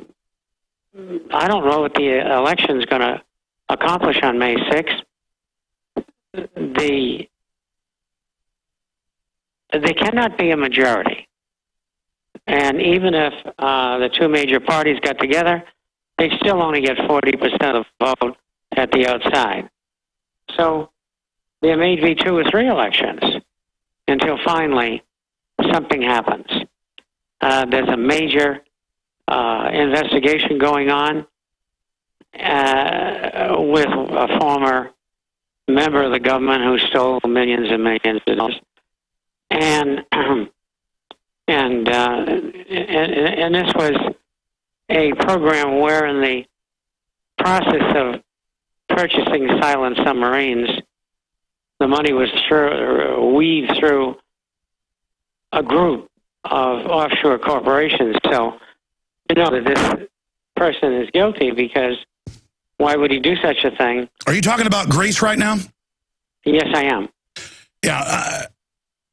don't know what the election's going to accomplish on May 6th. They cannot be a majority. And even if the 2 major parties got together, they still only get 40% of the vote at the outside. So there may be 2 or 3 elections until finally something happens. There's a major investigation going on with a former member of the government who stole millions and millions of dollars. And this was a program where, in the process of purchasing silent submarines, the money was weaved through a group of offshore corporations. So you know that this person is guilty, because why would he do such a thing? Are you talking about Greece right now? Yes, I am. Yeah.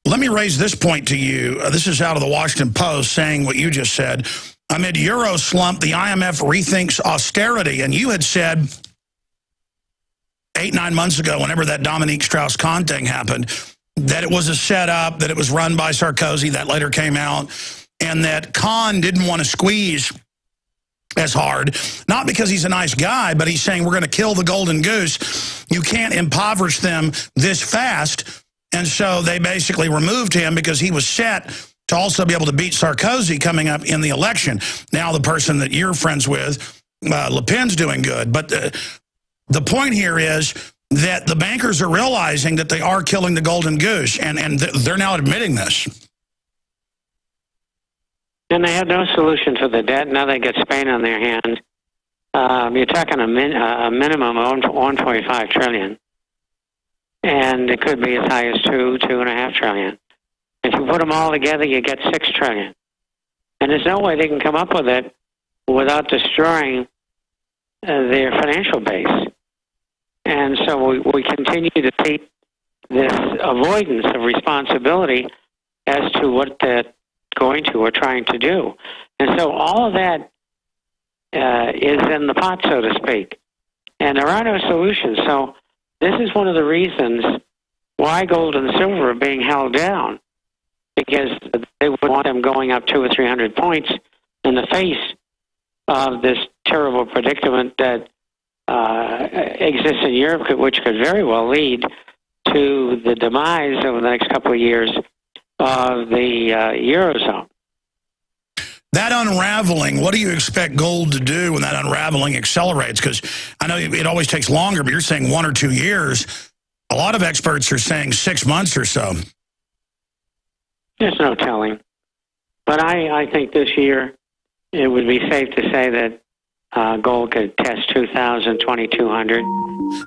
Let me raise this point to you. This is out of the Washington Post, saying what you just said. Amid Euro slump, the IMF rethinks austerity. And you had said 8-9 months ago, whenever that Dominique Strauss-Kahn thing happened, that it was a setup, that it was run by Sarkozy. That later came out. And that Kahn didn't want to squeeze as hard, not because he's a nice guy, but he's saying we're going to kill the golden goose. You can't impoverish them this fast. And so they basically removed him because he was set to also be able to beat Sarkozy coming up in the election. Now the person that you're friends with, Le Pen's doing good. But the point here is that the bankers are realizing that they are killing the golden goose, and they're now admitting this. And they had no solution for the debt. Now they get Spain on their hands. You're talking a minimum of $1.5 trillion. And it could be as high as $2.5 trillion. If you put them all together, you get $6 trillion. And there's no way they can come up with it without destroying their financial base. And so we continue to see this avoidance of responsibility as to what they're going to or trying to do. And so all of that is in the pot, so to speak. And there are no solutions. So this is one of the reasons why gold and silver are being held down, because they would want them going up 200 or 300 points in the face of this terrible predicament that exists in Europe, which could very well lead to the demise over the next couple of years of the Eurozone. That unraveling, what do you expect gold to do when that unraveling accelerates? Because I know it always takes longer, but you're saying 1 or 2 years. A lot of experts are saying 6 months or so. There's no telling. But I think this year it would be safe to say that gold could test 2,000, 2,200.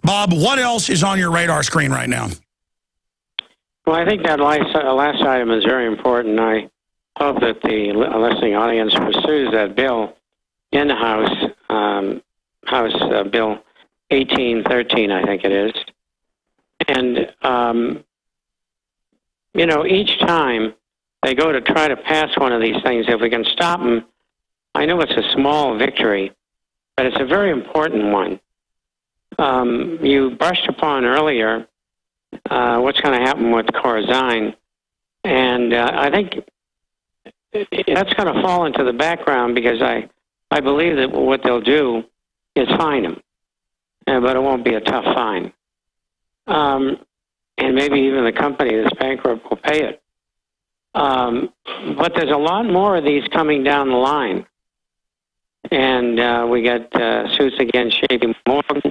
Bob, what else is on your radar screen right now? Well, I think that last item is very important. I hope that the listening audience pursues that bill in the House, House Bill 1813, I think it is. And, you know, each time they go to try to pass one of these things, if we can stop them, I know it's a small victory, but it's a very important one. You brushed upon earlier what's going to happen with Corazine, and I think that's going to fall into the background, because I believe that what they'll do is fine him, but it won't be a tough fine. And maybe even the company that's bankrupt will pay it. But there's a lot more of these coming down the line. And we got suits against JP Morgan,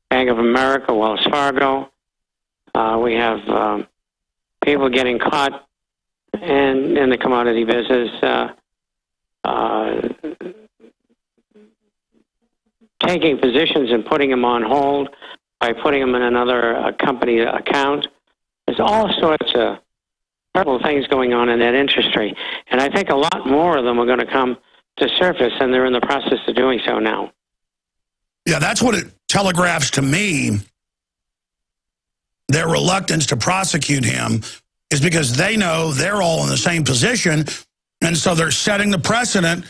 Bank of America, Wells Fargo. We have people getting caught in the commodity business, taking positions and putting them on hold by putting them in another company account. There's all sorts of terrible things going on in that industry. And I think a lot more of them are going to come to surface, and they're in the process of doing so now. Yeah, that's what it telegraphs to me. Their reluctance to prosecute him is because they know they're all in the same position, and so they're setting the precedent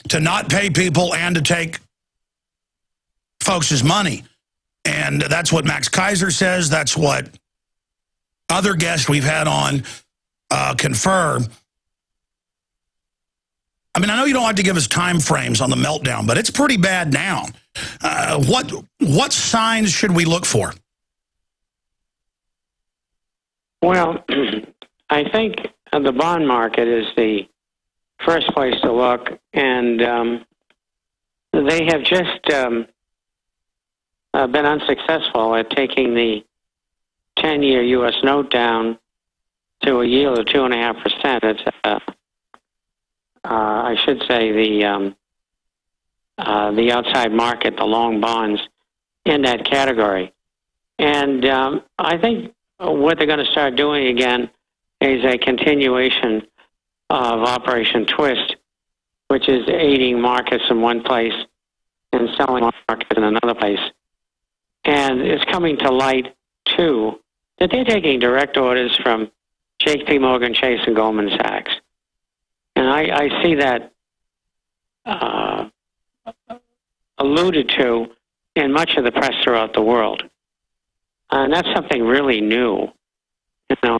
to not pay people and to take folks' money. And that's what Max Kaiser says. That's what other guests we've had on confirm. I mean, I know you don't like to give us time frames on the meltdown, but it's pretty bad now. What signs should we look for? Well, I think the bond market is the first place to look, and they have just been unsuccessful at taking the 10-year U.S. note down to a yield of 2.5%. It's I should say the outside market, the long bonds, in that category. And I think what they're going to start doing again is a continuation of Operation Twist, which is aiding markets in one place and selling markets in another place. And it's coming to light, too, that they're taking direct orders from J.P. Morgan Chase and Goldman Sachs. And I see that alluded to in much of the press throughout the world. And that's something really new. You know,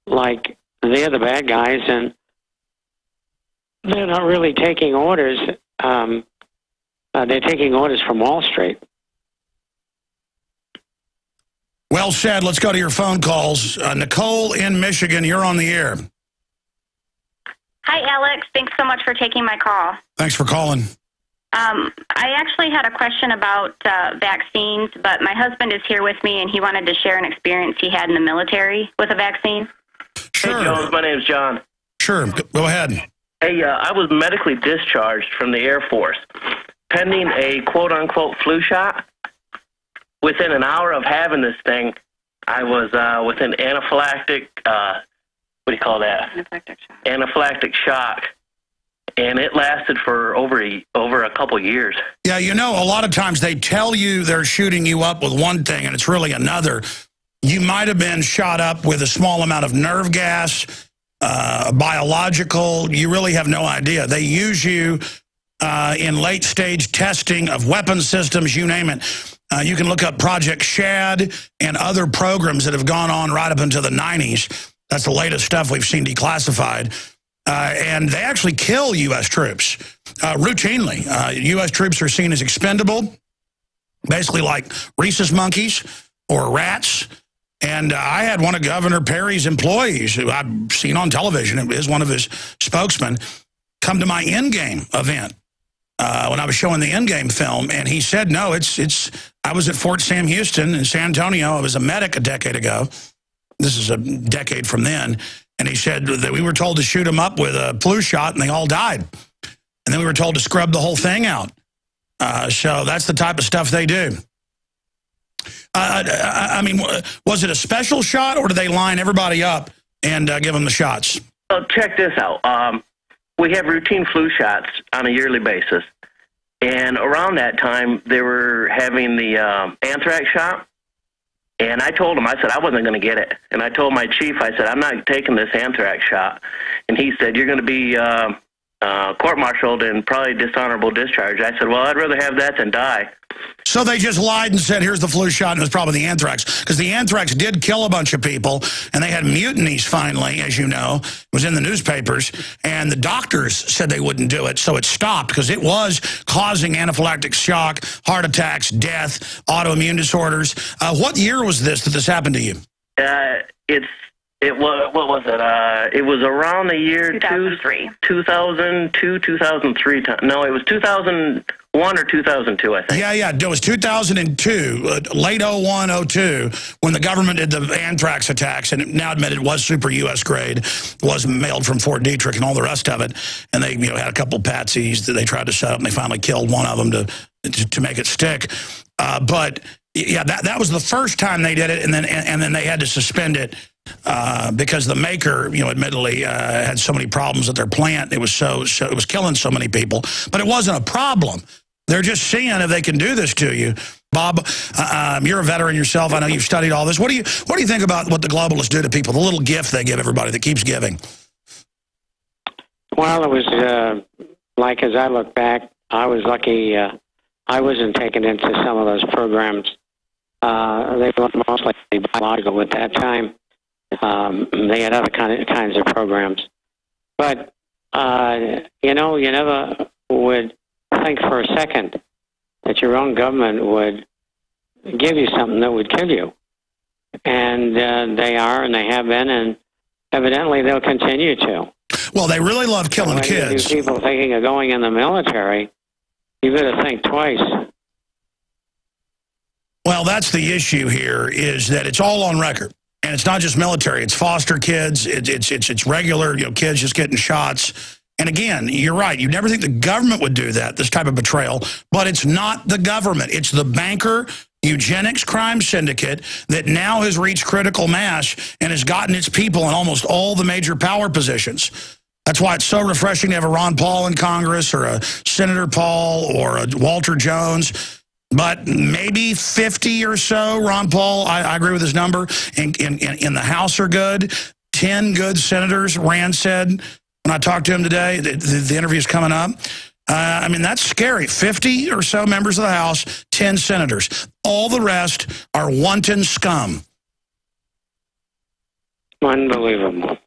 like they're the bad guys and they're not really taking orders. They're taking orders from Wall Street. Well said. Let's go to your phone calls. Nicole in Michigan, you're on the air. Hi, Alex. Thanks so much for taking my call. Thanks for calling. I actually had a question about vaccines, but my husband is here with me, and he wanted to share an experience he had in the military with a vaccine. Sure. Hey, Jones, my name's John. Sure. Go ahead. Hey, I was medically discharged from the Air Force, pending a quote-unquote flu shot. Within an hour of having this thing, I was with an anaphylactic, what do you call that? Anaphylactic shock. Anaphylactic shock. And it lasted for over a couple years. Yeah, you know, a lot of times they tell you they're shooting you up with one thing, and it's really another. You might have been shot up with a small amount of nerve gas, biological. You really have no idea. They use you in late-stage testing of weapon systems, you name it. You can look up Project Shad and other programs that have gone on right up into the 90s. That's the latest stuff we've seen declassified. And they actually kill U.S. troops routinely. U.S. troops are seen as expendable, basically like rhesus monkeys or rats. And I had one of Governor Perry's employees, who I've seen on television, it is one of his spokesmen, come to my Endgame event when I was showing the Endgame film. And he said, no, I was at Fort Sam Houston in San Antonio. I was a medic a decade ago. This is a decade from then. And he said that we were told to shoot them up with a flu shot, and they all died. And then we were told to scrub the whole thing out. So that's the type of stuff they do. I mean, was it a special shot, or did they line everybody up and give them the shots? Well, check this out. We have routine flu shots on a yearly basis. And around that time, they were having the anthrax shot. And I told him, I said, I wasn't going to get it. And I told my chief, I said, I'm not taking this anthrax shot. And he said, you're going to be court-martialed and probably dishonorable discharge. I said, well, I'd rather have that than die. So they just lied and said, here's the flu shot, and it was probably the anthrax. Because the anthrax did kill a bunch of people, and they had mutinies finally, as you know. It was in the newspapers. And the doctors said they wouldn't do it, so it stopped because it was causing anaphylactic shock, heart attacks, death, autoimmune disorders. What year was this that this happened to you? It was, what was it? It was around the year 2002, 2003. No, it was 2001 or 2002, I think. Yeah, it was 2002, late 01, 02, when the government did the anthrax attacks, and it now admitted it was super U.S. grade, was mailed from Fort Detrick and all the rest of it, and they had a couple patsies that they tried to set up, and they finally killed one of them to make it stick. But yeah, that was the first time they did it, and then they had to suspend it because the maker, admittedly had so many problems at their plant. It was it was killing so many people, but it wasn't a problem. They're just seeing if they can do this to you. Bob, you're a veteran yourself. I know you've studied all this. What do you think about what the globalists do to people? The little gift they give everybody that keeps giving. Well, it was like, as I look back, I was lucky. I wasn't taken into some of those programs. They were mostly biological at that time. They had other kinds of programs, but you never would think for a second that your own government would give you something that would kill you. And they are, and they have been, and evidently they'll continue to. Well, they really love killing kids. People thinking of going in the military, you better think twice. Well, that's the issue here, is that it's all on record. And it's not just military, it's foster kids, it's regular, kids just getting shots. And again, you're right, you'd never think the government would do that, this type of betrayal, but it's not the government. It's the banker eugenics crime syndicate that now has reached critical mass and has gotten its people in almost all the major power positions. That's why it's so refreshing to have a Ron Paul in Congress, or a Senator Paul, or a Walter Jones. But maybe 50 or so, Ron Paul, I agree with his number, in the House are good. 10 good senators, Rand said when I talked to him today. The interview's coming up. I mean, that's scary. 50 or so members of the House, 10 senators. All the rest are wanton scum. Unbelievable.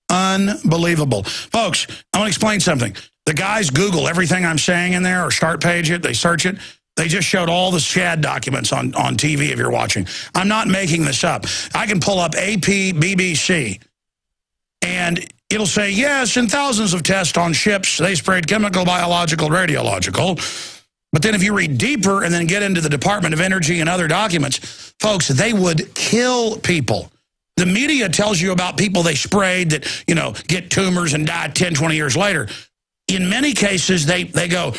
Unbelievable. Folks, I want to explain something. The guys Google everything I'm saying in there, or start page it, they search it. They just showed all the Shad documents on TV if you're watching. I'm not making this up. I can pull up AP, BBC, and it'll say, yes, in thousands of tests on ships, they sprayed chemical, biological, radiological. But then if you read deeper and then get into the Department of Energy and other documents, folks, they would kill people. The media tells you about people they sprayed that, get tumors and die 10, 20 years later. In many cases, they go,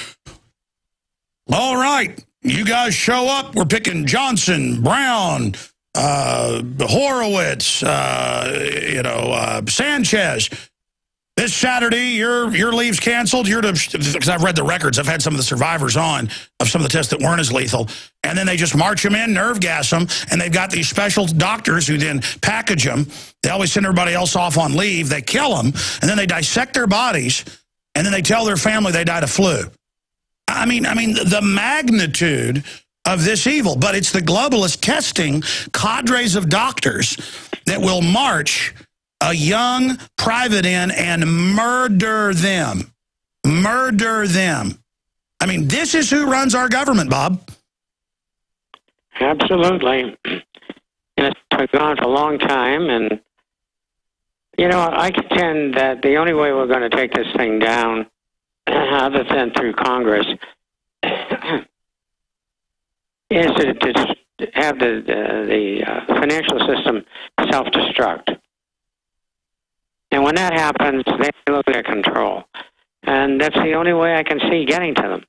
all right, you guys show up. We're picking Johnson, Brown, Horowitz, Sanchez. This Saturday, your leave's canceled. Because I've read the records. I've had some of the survivors on of some of the tests that weren't as lethal. And then they just march them in, nerve gas them, and they've got these special doctors who then package them. They always send everybody else off on leave. They kill them, and then they dissect their bodies, and then they tell their family they died of flu. I mean, the magnitude of this evil, but it's the globalist testing cadres of doctors that will march a young private in and murder them. Murder them. I mean, this is who runs our government, Bob. Absolutely. And it's been on for a long time, and, I contend that the only way we're going to take this thing down, other than through Congress, is to have the financial system self-destruct. And when that happens, they lose their control. And that's the only way I can see getting to them.